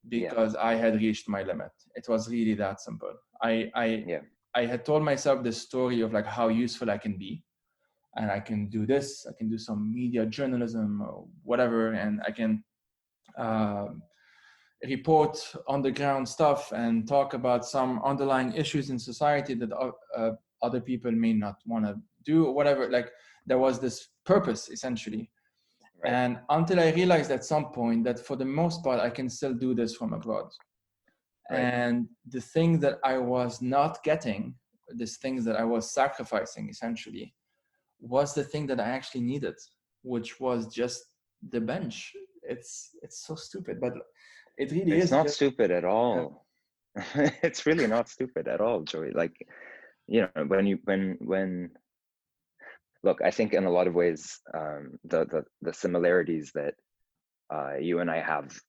because I had reached my limit. It was really that simple. I had told myself the story of like how useful I can be, and I can do this. I can do some media journalism or whatever, and I can report on the ground stuff and talk about some underlying issues in society that other people may not want to do or whatever. Like there was this purpose essentially. Right. And until I realized at some point that for the most part, I can still do this from abroad. Right. And the thing that I was not getting, these things that I was sacrificing essentially, was the thing that I actually needed, which was just the bench. It's so stupid, but it really is. It's not stupid at all. Yeah. It's really not stupid at all, Joey. Like, you know, when look, I think in a lot of ways, the similarities that you and I have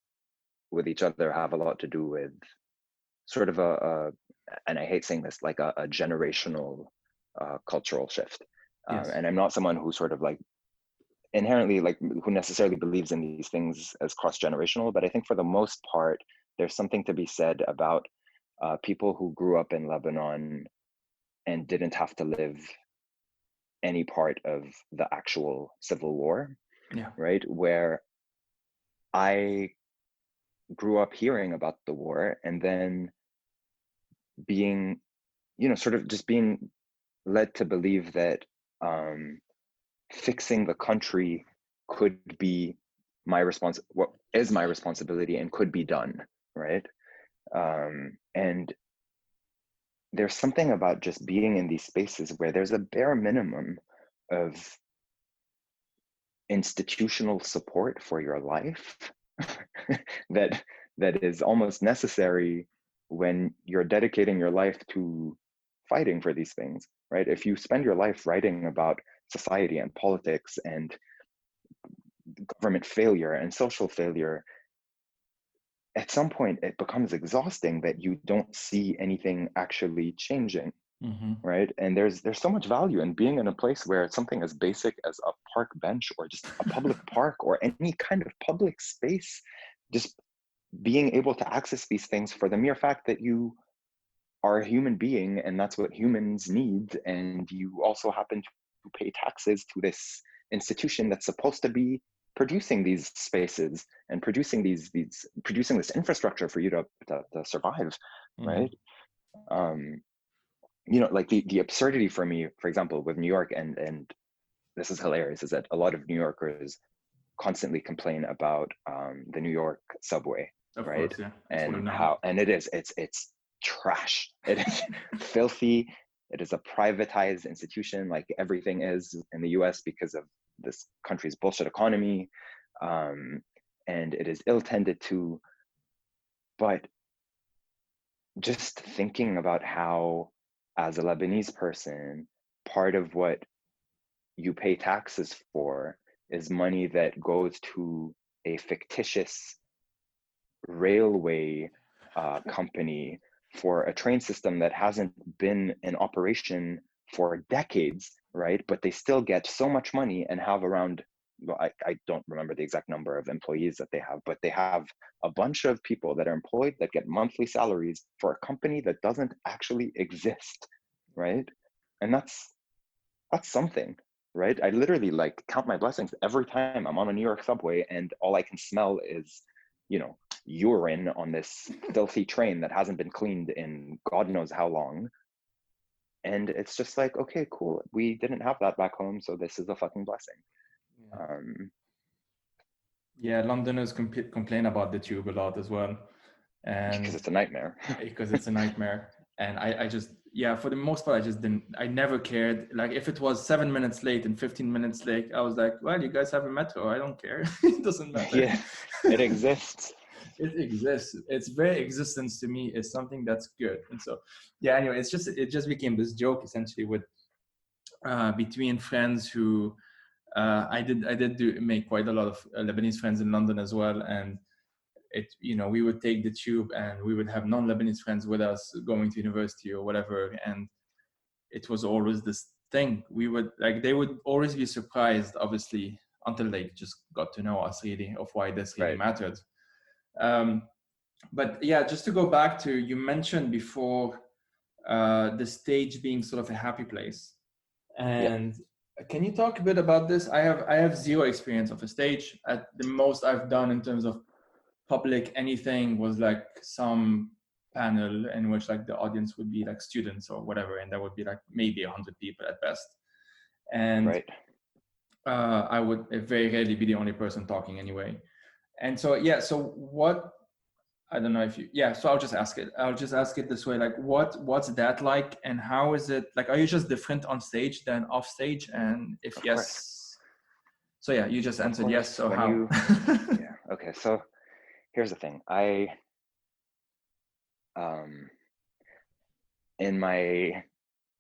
with each other have a lot to do with sort of and I hate saying this, like a generational cultural shift. Yes. And I'm not someone who sort of like inherently like who necessarily believes in these things as cross-generational, but I think for the most part, there's something to be said about people who grew up in Lebanon and didn't have to live any part of the actual civil war, right? Where I grew up hearing about the war and then being, you know, sort of just being led to believe that fixing the country could be what is my responsibility and could be done, right? And there's something about just being in these spaces where there's a bare minimum of institutional support for your life that is almost necessary when you're dedicating your life to fighting for these things, right? If you spend your life writing about society and politics and government failure and social failure, at some point it becomes exhausting that you don't see anything actually changing, right? And there's so much value in being in a place where something as basic as a park bench or just a public park or any kind of public space, just being able to access these things for the mere fact that you are a human being and that's what humans need, and you also happen to pay taxes to this institution that's supposed to be producing these spaces and producing producing this infrastructure for you to survive, right? You know, like the absurdity for me, for example, with New York, and this is hilarious, is that a lot of New Yorkers constantly complain about the New York subway, right? Course, yeah. And it's trash. It is filthy. It is a privatized institution, like everything is in the US because of this country's bullshit economy. And it is ill-tended to. But just thinking about how, as a Lebanese person, part of what you pay taxes for is money that goes to a fictitious railway company for a train system that hasn't been in operation for decades, right? But they still get so much money and have around well, I don't remember the exact number of employees that they have, but they have a bunch of people that are employed that get monthly salaries for a company that doesn't actually exist, right? And that's something, right? I literally like count my blessings every time I'm on a New York subway and all I can smell is, you know, urine on this filthy train that hasn't been cleaned in God knows how long. And it's just like, okay, cool. We didn't have that back home, so this is a fucking blessing. Yeah, Londoners complain about the tube a lot as well, and because it's a nightmare. because it's a nightmare. And I just, yeah, for the most part, I never cared. Like if it was 7 minutes late and 15 minutes late, I was like, well, you guys have a metro. I don't care. It doesn't matter. Yeah, it exists. It exists. Its very existence to me is something that's good. And so, yeah, anyway, it just became this joke essentially with between friends who I did make quite a lot of Lebanese friends in London as well. And we would take the tube and we would have non-Lebanese friends with us going to university or whatever. And it was always this thing. They would always be surprised, obviously, until they just got to know us really, of why this really mattered. But yeah, just to go back to, you mentioned before the stage being sort of a happy place. And can you talk a bit about this? I have zero experience of a stage. At the most I've done in terms of public anything was like some panel in which like the audience would be like students or whatever, and that would be like maybe 100 people at best. And I would very rarely be the only person talking anyway. And so so what, I don't know if you, so I'll just ask it this way, like what's that like, and how is it like, are you just different on stage than off stage? And if of yes, course. So yeah, you just answered yes, so how? Yeah, okay, so here's the thing. I in my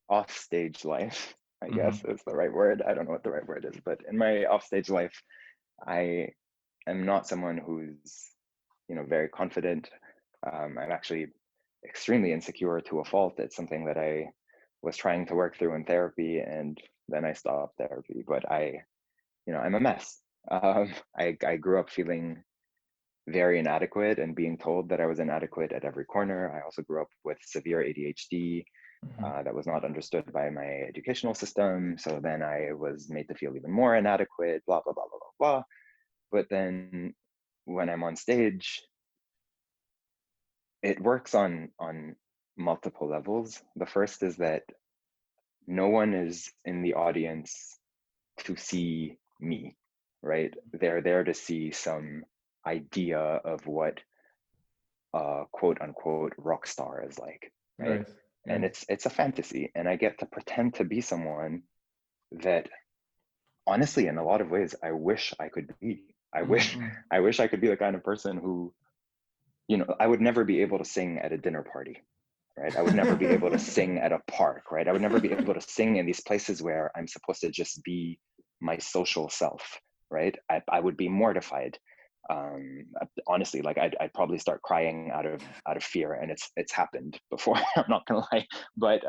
offstage life, I guess is the right word. I don't know what the right word is, but in my offstage life, I am not someone who's, very confident. I'm actually extremely insecure to a fault. It's something that I was trying to work through in therapy, and then I stopped therapy. But I'm a mess. I grew up feeling very inadequate and being told that I was inadequate at every corner. I also grew up with severe ADHD that was not understood by my educational system. So then I was made to feel even more inadequate, blah, blah, blah, blah, blah, blah. But then when I'm on stage, it works on multiple levels. The first is that no one is in the audience to see me, right? They're there to see some idea of what a quote unquote rock star is like, right? And it's a fantasy, and I get to pretend to be someone that honestly, in a lot of ways, I wish I could be. I wish I could be the kind of person who, I would never be able to sing at a dinner party, right? I would never be able to sing at a park, right? I would never be able to sing in these places where I'm supposed to just be my social self, right? I would be mortified. Honestly, like I'd probably start crying out of fear, and it's happened before. I'm not gonna lie, but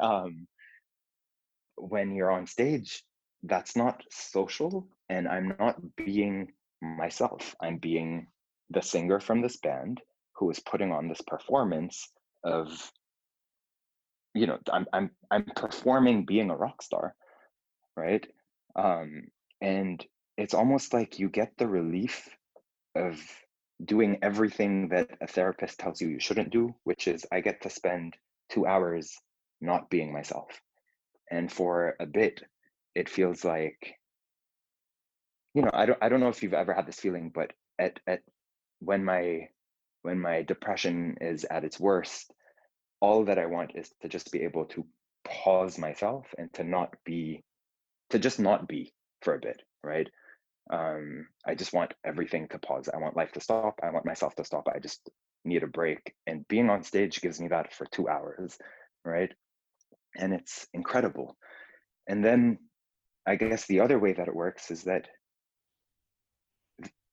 when you're on stage, that's not social, and I'm not being myself. I'm being the singer from this band who is putting on this performance of, I'm performing being a rock star, right? And it's almost like you get the relief of doing everything that a therapist tells you shouldn't do, which is I get to spend 2 hours not being myself. And for a bit, it feels like, I don't know if you've ever had this feeling, but at when my depression is at its worst, all that I want is to just be able to pause myself and to just not be for a bit, right? I just want everything to pause. I want life to stop. I want myself to stop. I just need a break. And being on stage gives me that for 2 hours, right? And it's incredible. And then I guess the other way that it works is that,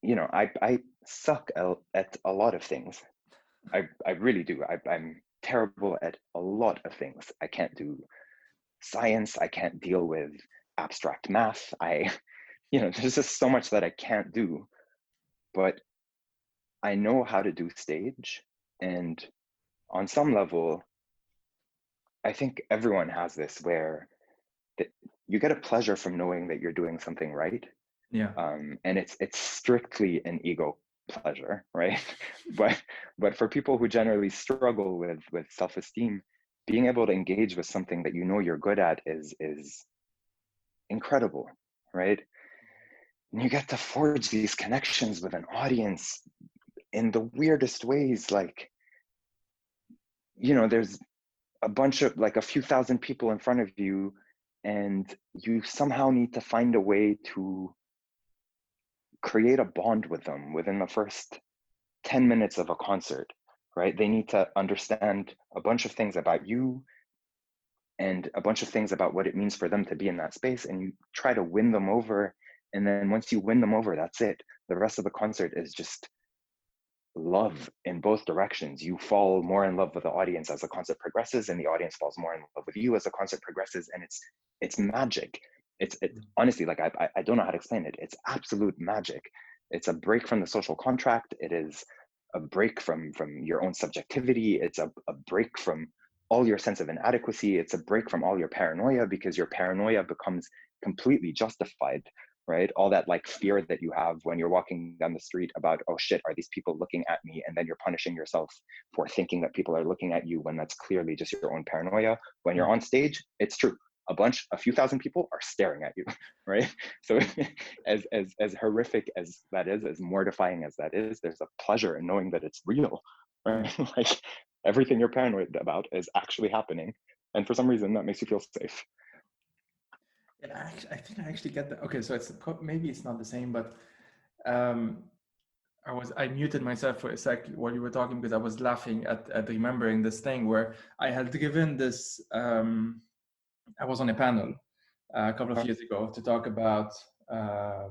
I suck at a lot of things. I really do. I'm terrible at a lot of things. I can't do science. I can't deal with abstract math. there's just so much that I can't do, but I know how to do stage. And on some level, I think everyone has this where you get a pleasure from knowing that you're doing something right. Yeah. And it's strictly an ego pleasure, right? but for people who generally struggle with self-esteem, being able to engage with something that you know you're good at is incredible, right? And you get to forge these connections with an audience in the weirdest ways. Like, there's a bunch of, like, a few thousand people in front of you, and you somehow need to find a way to create a bond with them within the first 10 minutes of a concert, right? They need to understand a bunch of things about you and a bunch of things about what it means for them to be in that space, and you try to win them over. And then once you win them over, that's it. The rest of the concert is just love in both directions. You fall more in love with the audience as the concert progresses, and the audience falls more in love with you as the concert progresses. And it's magic. It's honestly, like, I don't know how to explain it. It's absolute magic. It's a break from the social contract. It is a break from your own subjectivity. It's a break from all your sense of inadequacy. It's a break from all your paranoia, because your paranoia becomes completely justified, right? All that, like, fear that you have when you're walking down the street about, oh shit, are these people looking at me? And then you're punishing yourself for thinking that people are looking at you, when that's clearly just your own paranoia. When you're on stage, it's true. A few thousand people are staring at you, right? So as horrific as that is, as mortifying as that is, there's a pleasure in knowing that it's real, right? Like, everything you're paranoid about is actually happening. And for some reason, that makes you feel safe. Yeah, I think I actually get that. Okay, so maybe it's not the same, but I muted myself for a sec while you were talking, because I was laughing at remembering this thing where I had given this. I was on a panel a couple of years ago to talk about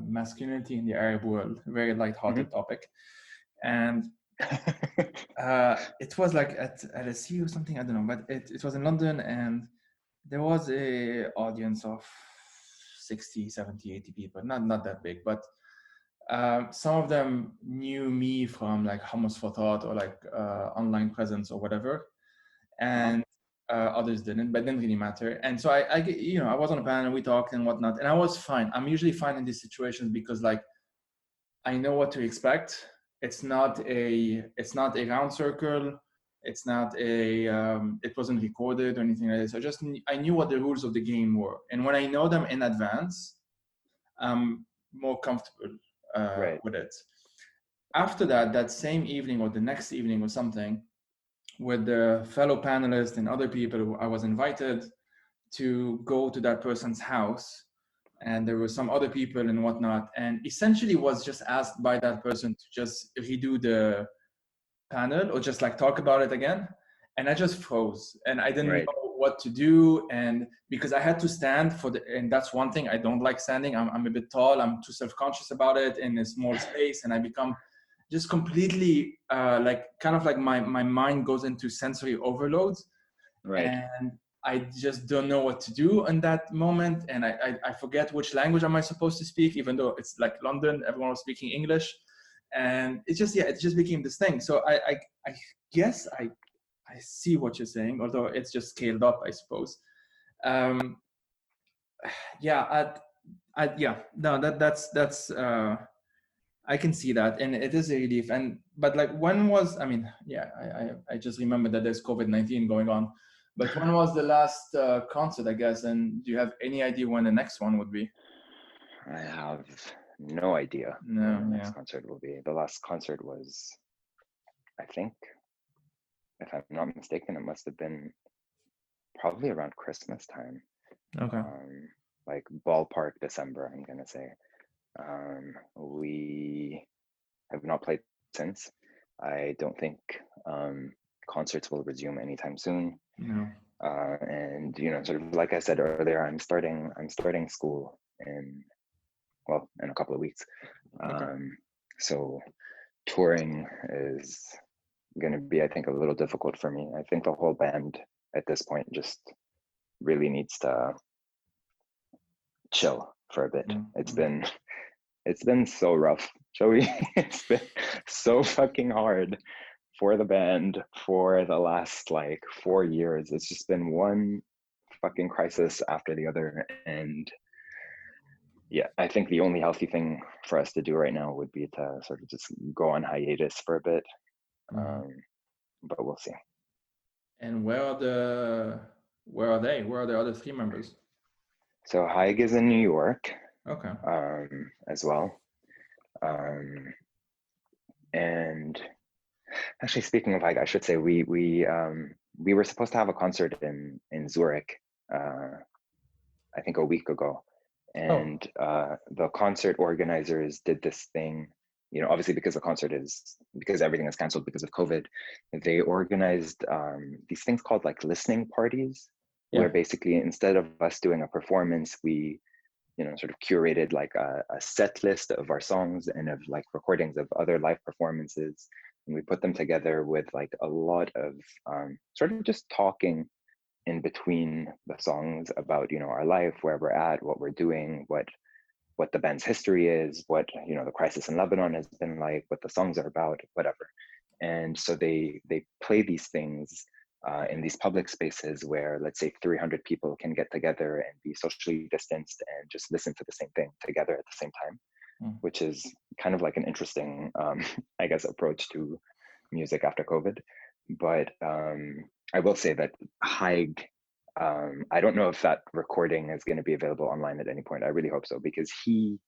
masculinity in the Arab world, a very light-hearted topic, and it was like at LSE or something, I don't know, but it was in London, and there was a audience of 60, 70, 80 people, not that big, but some of them knew me from like Hummus for Thought or like online presence or whatever, and others didn't, but it didn't really matter. And so I was on a panel, we talked and whatnot, and I was fine. I'm usually fine in these situations because, like, I know what to expect. It's not a round circle. It's not it wasn't recorded or anything like this. I knew what the rules of the game were. And when I know them in advance, I'm more comfortable with it. After that same evening or the next evening or something, with the fellow panelists and other people who I was invited to go to that person's house, and there were some other people and whatnot, and essentially was just asked by that person to just redo the panel or just like talk about it again. And I just froze, and I didn't know what to do. And because I had to stand and that's one thing I don't like, standing. I'm a bit tall. I'm too self-conscious about it in a small space, and I become just completely like kind of like my mind goes into sensory overload, and I just don't know what to do in that moment. And I forget which language am I supposed to speak, even though it's like London, everyone was speaking English. And it just became this thing. So I guess I see what you're saying, although it's just scaled up, I suppose. That's I can see that, and it is a relief. But like, I just remember that there's COVID-19 going on. But when was the last concert, I guess? And do you have any idea when the next one would be? I have no idea when the next concert will be. The last concert was, I think, if I'm not mistaken, it must have been probably around Christmas time. Okay. Like ballpark December, I'm gonna say. We have not played since. I don't think concerts will resume anytime soon. No. And sort of like I said earlier, I'm starting school in a couple of weeks. So touring is going to be, I think, a little difficult for me. I think the whole band at this point just really needs to chill for a bit. Mm-hmm. It's been so rough, Joey. It's been so fucking hard for the band for the last like 4 years. It's just been one fucking crisis after the other. And yeah, I think the only healthy thing for us to do right now would be to sort of just go on hiatus for a bit. But we'll see. And where are they? Where are the other three members? So Haig is in New York. Okay. As well. And actually, speaking of Haig, I should say we were supposed to have a concert in Zurich, I think a week ago, and the concert organizers did this thing. You know, obviously because everything is canceled because of COVID, they organized these things called like listening parties, where basically instead of us doing a performance, we sort of curated like a set list of our songs and of like recordings of other live performances, and we put them together with like a lot of sort of just talking in between the songs about our life, where we're at, what we're doing, what the band's history is, what the crisis in Lebanon has been like, what the songs are about, whatever. And so they play these things in these public spaces where, let's say, 300 people can get together and be socially distanced and just listen to the same thing together at the same time, which is kind of like an interesting, I guess, approach to music after COVID. But I will say that Haig, I don't know if that recording is going to be available online at any point. I really hope so, because he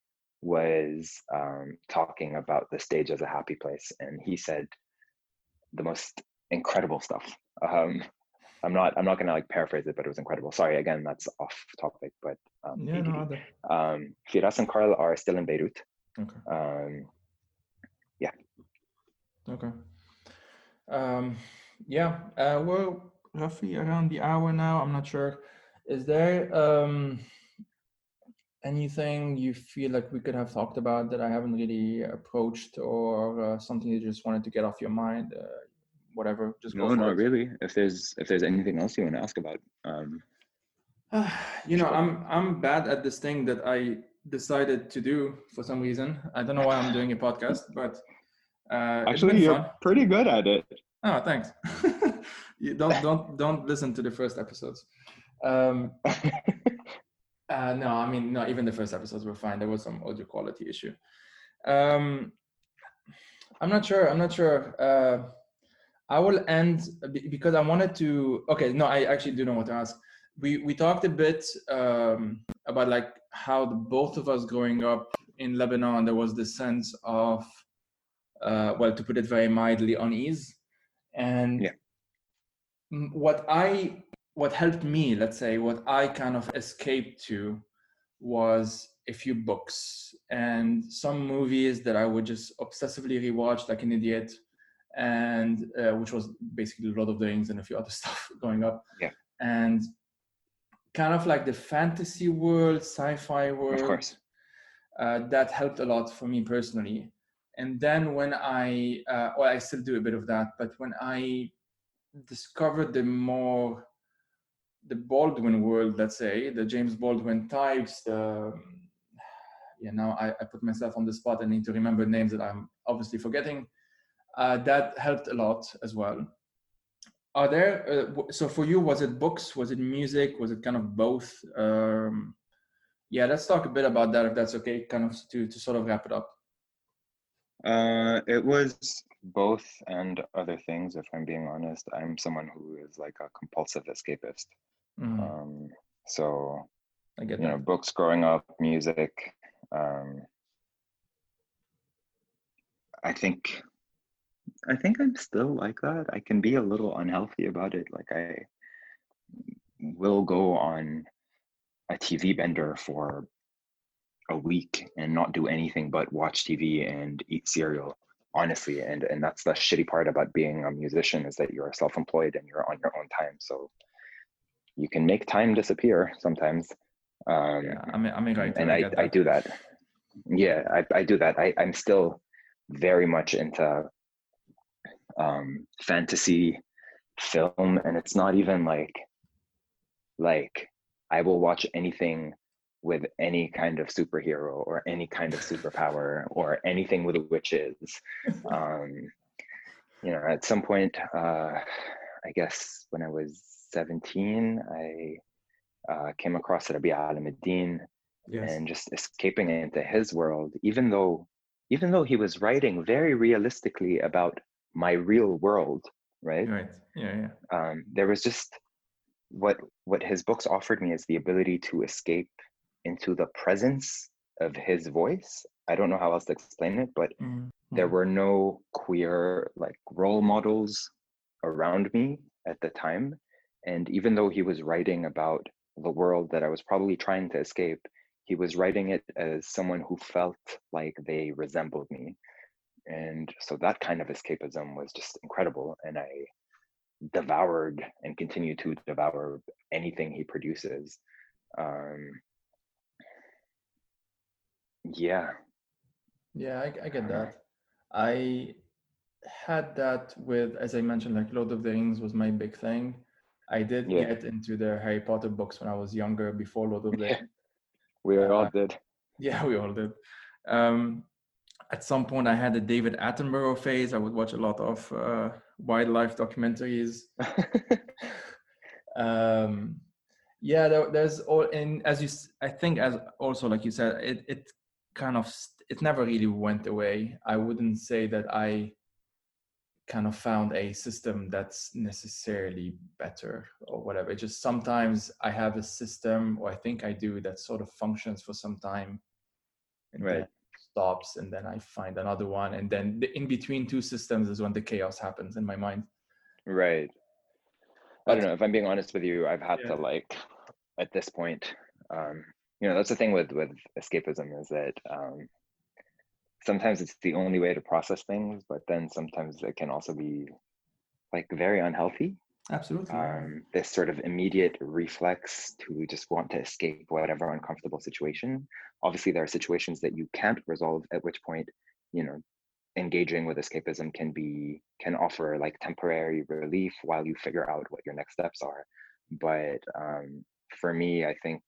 was talking about the stage as a happy place, and he said the most incredible stuff. I'm not going to like paraphrase it, but it was incredible. Sorry, again, that's off topic, but Firas and Carl are still in Beirut. Okay. Yeah. Okay. We're roughly around the hour now. I'm not sure. Is there anything you feel like we could have talked about that I haven't really approached, or something you just wanted to get off your mind? Whatever, just go for it. No, not really. If there's anything else you want to ask about, I'm bad at this thing that I decided to do for some reason. I don't know why I'm doing a podcast, but actually, it's been you're fun. Pretty good at it. Oh, thanks. You don't listen to the first episodes. No, I mean, no, even the first episodes were fine. There was some audio quality issue. I'm not sure. I will end because I wanted to. Okay, no, I actually do know what to ask. We talked a bit about like how the both of us growing up in Lebanon, there was this sense of, well, to put it very mildly, unease. And what helped me, let's say, what I kind of escaped to was a few books and some movies that I would just obsessively rewatch like an idiot, and which was basically Lord of the Rings and a few other stuff growing up. Yeah. And kind of like the fantasy world, sci-fi world. Of course. That helped a lot for me personally. And then when I still do a bit of that, but when I discovered the Baldwin world, let's say, the James Baldwin types, now I put myself on the spot and need to remember names that I'm obviously forgetting. That helped a lot as well. Are there, so for you, was it books, was it music, was it kind of both? Let's talk a bit about that, if that's okay, kind of to sort of wrap it up. It was both and other things, if I'm being honest. I'm someone who is like a compulsive escapist. So I get that. Books growing up, music. I think I'm still like that. I can be a little unhealthy about it. Like I will go on a TV bender for a week and not do anything but watch TV and eat cereal, honestly. And that's the shitty part about being a musician, is that you're self-employed and you're on your own time. So you can make time disappear sometimes. I do that. Yeah, I do that. I'm still very much into fantasy film, and it's not even like I will watch anything with any kind of superhero or any kind of superpower or anything with witches. At some point, I guess when I was 17, I came across Rabbi al-Din Yes. and just escaping into his world, even though he was writing very realistically about my real world, right? Right. Yeah. There was just what his books offered me is the ability to escape into the presence of his voice. I don't know how else to explain it, but there were no queer like role models around me at the time. And even though he was writing about the world that I was probably trying to escape, he was writing it as someone who felt like they resembled me. And so that kind of escapism was just incredible. And I devoured and continue to devour anything he produces. Yeah. I get that. I had that with, as I mentioned, like Lord of the Rings was my big thing. I did Yeah. get into the Harry Potter books when I was younger, before Lord of the Yeah. Rings. We all did. Yeah, we all did. At some point, I had a David Attenborough phase. I would watch a lot of wildlife documentaries. There's all, and I think, as also like you said, it kind of, it never really went away. I wouldn't say that I kind of found a system that's necessarily better or whatever. It just, sometimes I have a system, or I think I do, that sort of functions for some time, and Right. then stops, and then I find another one, and then in between two systems is when the chaos happens in my mind. Right. I don't know, if I'm being honest with you, I've had Yeah. to, like, at this point, that's the thing with escapism, is that sometimes it's the only way to process things, but then sometimes it can also be like very unhealthy. Absolutely. This sort of immediate reflex to just want to escape whatever uncomfortable situation. Obviously, there are situations that you can't resolve, at which point, engaging with escapism can offer like temporary relief while you figure out what your next steps are. But for me, I think,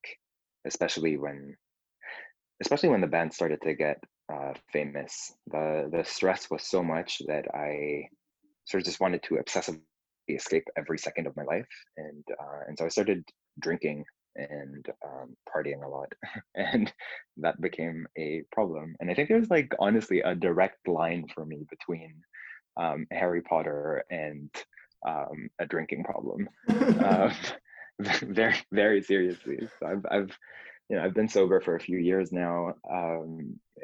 especially when the band started to get famous, the stress was so much that I sort of just wanted to obsessively escape every second of my life, and so I started drinking and partying a lot, and that became a problem. And I think there's, like, honestly a direct line for me between Harry Potter and a drinking problem. Very, very seriously. So I've been sober for a few years now,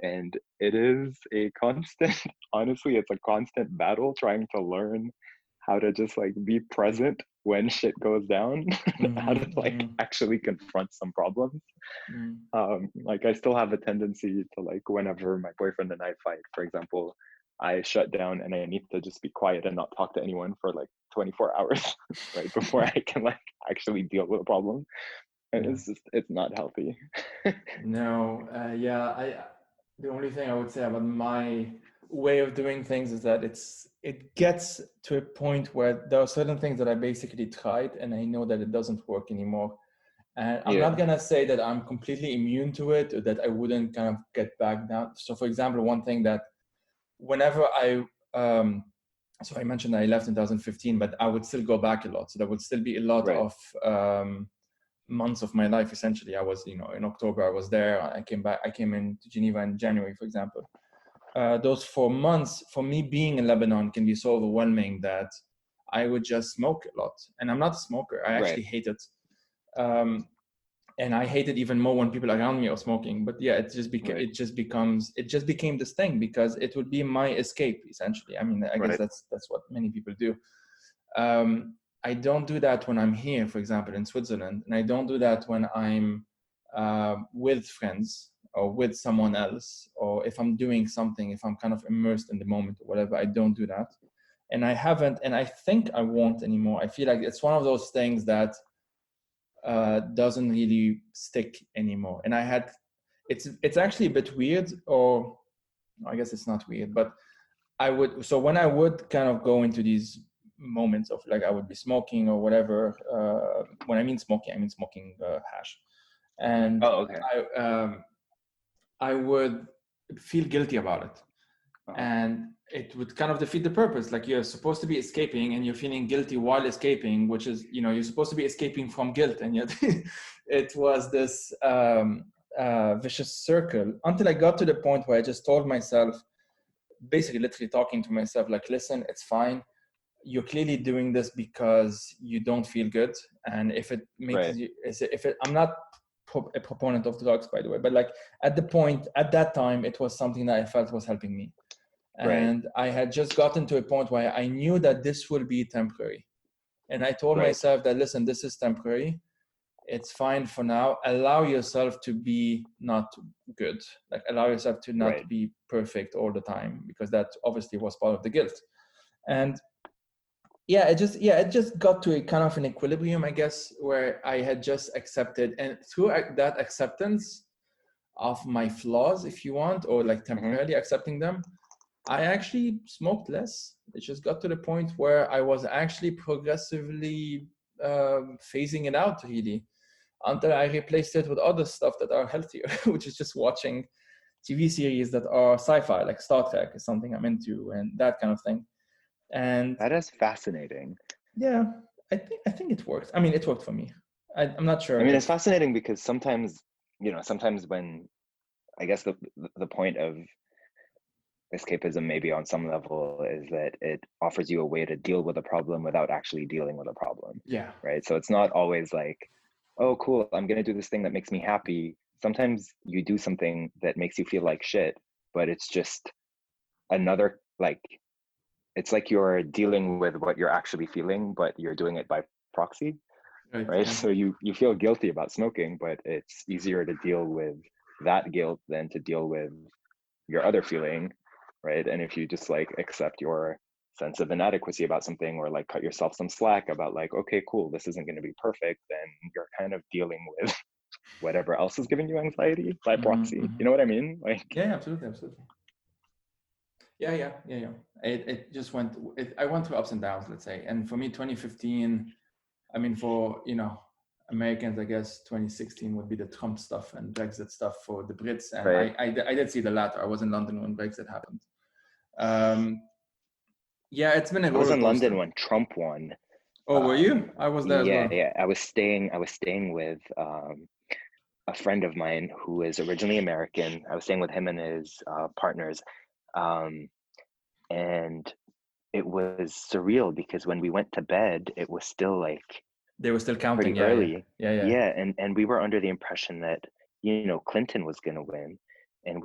and it is a constant. Honestly, it's a constant battle trying to learn how to just, like, be present when shit goes down, how to, like, actually confront some problems. Like, I still have a tendency to, like, whenever my boyfriend and I fight, for example, I shut down and I need to just be quiet and not talk to anyone for like 24 hours, right, before I can, like, actually deal with a problem. And it's not healthy. No, the only thing I would say about my way of doing things is that it gets to a point where there are certain things that I basically tried and I know that it doesn't work anymore. And I'm not gonna say that I'm completely immune to it, or that I wouldn't kind of get back down. So, for example, one thing that whenever so I mentioned I left in 2015, but I would still go back a lot. So there would still be a lot of months of my life. Essentially, I was, in October I was there. I came back. I came into Geneva in January, for example. Those 4 months for me being in Lebanon can be so overwhelming that I would just smoke a lot. And I'm not a smoker. I actually hate it. And I hate it even more when people around me are smoking. But yeah, it just became this thing, because it would be my escape, essentially. I mean, I guess that's what many people do. I don't do that when I'm here, for example, in Switzerland, and I don't do that when I'm with friends or with someone else, or if I'm doing something, if I'm kind of immersed in the moment or whatever. I don't do that, and I haven't, and I think I won't anymore. I feel like it's one of those things that doesn't really stick anymore. And it's actually a bit weird, or I guess it's not weird, but when I would kind of go into these moments of, like, I would be smoking or whatever. When I mean smoking hash. and Oh, okay. I would feel guilty about it. Uh-huh. And it would kind of defeat the purpose. Like, you're supposed to be escaping and you're feeling guilty while escaping, which is, you're supposed to be escaping from guilt. And yet it was this vicious circle until I got to the point where I just told myself, basically literally talking to myself, like, listen, it's fine. You're clearly doing this because you don't feel good. And if it makes you, I'm not a proponent of drugs, by the way, but like at that time, it was something that I felt was helping me. And I had just gotten to a point where I knew that this will be temporary. And I told myself that, listen, this is temporary. It's fine for now. Allow yourself to be not good. Like, allow yourself to not be perfect all the time, because that obviously was part of the guilt. And it just got to a kind of an equilibrium, I guess, where I had just accepted. And through that acceptance of my flaws, if you want, or like temporarily accepting them, I actually smoked less. It just got to the point where I was actually progressively phasing it out, really, until I replaced it with other stuff that are healthier, which is just watching TV series that are sci-fi, like Star Trek is something I'm into, and that kind of thing. And that is fascinating. Yeah, I think it works. I mean, it worked for me. I'm not sure. I mean, it's fascinating because sometimes when, I guess the point of escapism, maybe on some level, is that it offers you a way to deal with a problem without actually dealing with a problem. Yeah. Right. So it's not always like, oh, cool, I'm going to do this thing that makes me happy. Sometimes you do something that makes you feel like shit, but it's just another, like, it's like you're dealing with what you're actually feeling, but you're doing it by proxy. Right. So you feel guilty about smoking, but it's easier to deal with that guilt than to deal with your other feeling. Right. And if you just like accept your sense of inadequacy about something, or like cut yourself some slack about like, okay, cool, this isn't going to be perfect, then you're kind of dealing with whatever else is giving you anxiety by proxy. You know what I mean? Like, yeah, absolutely. Yeah. It just I went through ups and downs, let's say. And for me, 2015, I mean, for, Americans, I guess 2016 would be the Trump stuff and Brexit stuff for the Brits. And I did see the latter. I was in London when Brexit happened. It's been a roller coaster. I was in London when Trump won. Oh, were you? I was there as well. Yeah. I was staying with a friend of mine who is originally American. I was staying with him and his partners. And it was surreal because when we went to bed, it was still like, they were still counting pretty early. Yeah. And we were under the impression that, Clinton was going to win. And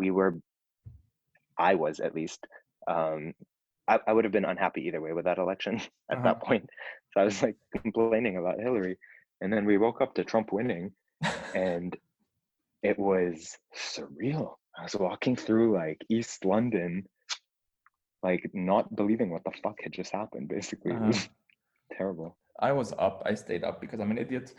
I was at least, I would have been unhappy either way with that election at that point. So I was like complaining about Hillary. And then we woke up to Trump winning, and it was surreal. I was walking through like East London, like not believing what the fuck had just happened, basically. It was terrible. I stayed up because I'm an idiot.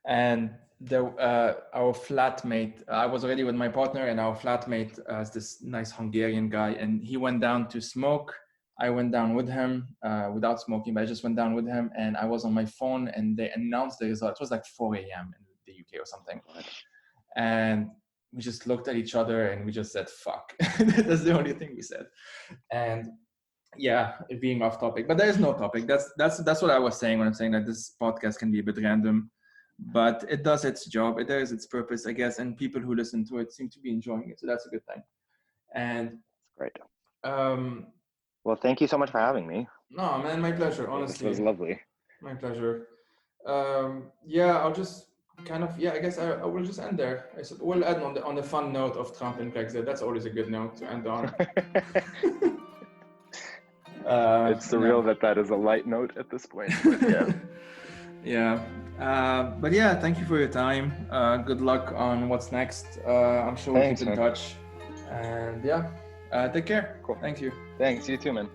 And our flatmate, I was already with my partner, and our flatmate is this nice Hungarian guy, and he went down to smoke. I went down with him without smoking, but I just went down with him, and I was on my phone, and they announced the result. It was like 4 a.m. in the UK or something. And we just looked at each other and we just said, fuck. That's the only thing we said. And being off topic, but there is no topic. That's what I was saying when I'm saying that this podcast can be a bit random, but it does its job. It does its purpose, I guess, and people who listen to it seem to be enjoying it. So that's a good thing. And great. Well, thank you so much for having me. No, man, my pleasure. Honestly, this was lovely. My pleasure. I'll just kind of I guess I will just end there. We'll end on the fun note of Trump and Brexit. That's always a good note to end on. It's surreal that is a light note at this point. But but thank you for your time. Good luck on what's next. I'm sure we'll keep in touch. And take care. Cool. Thank you. Thanks. You too, man.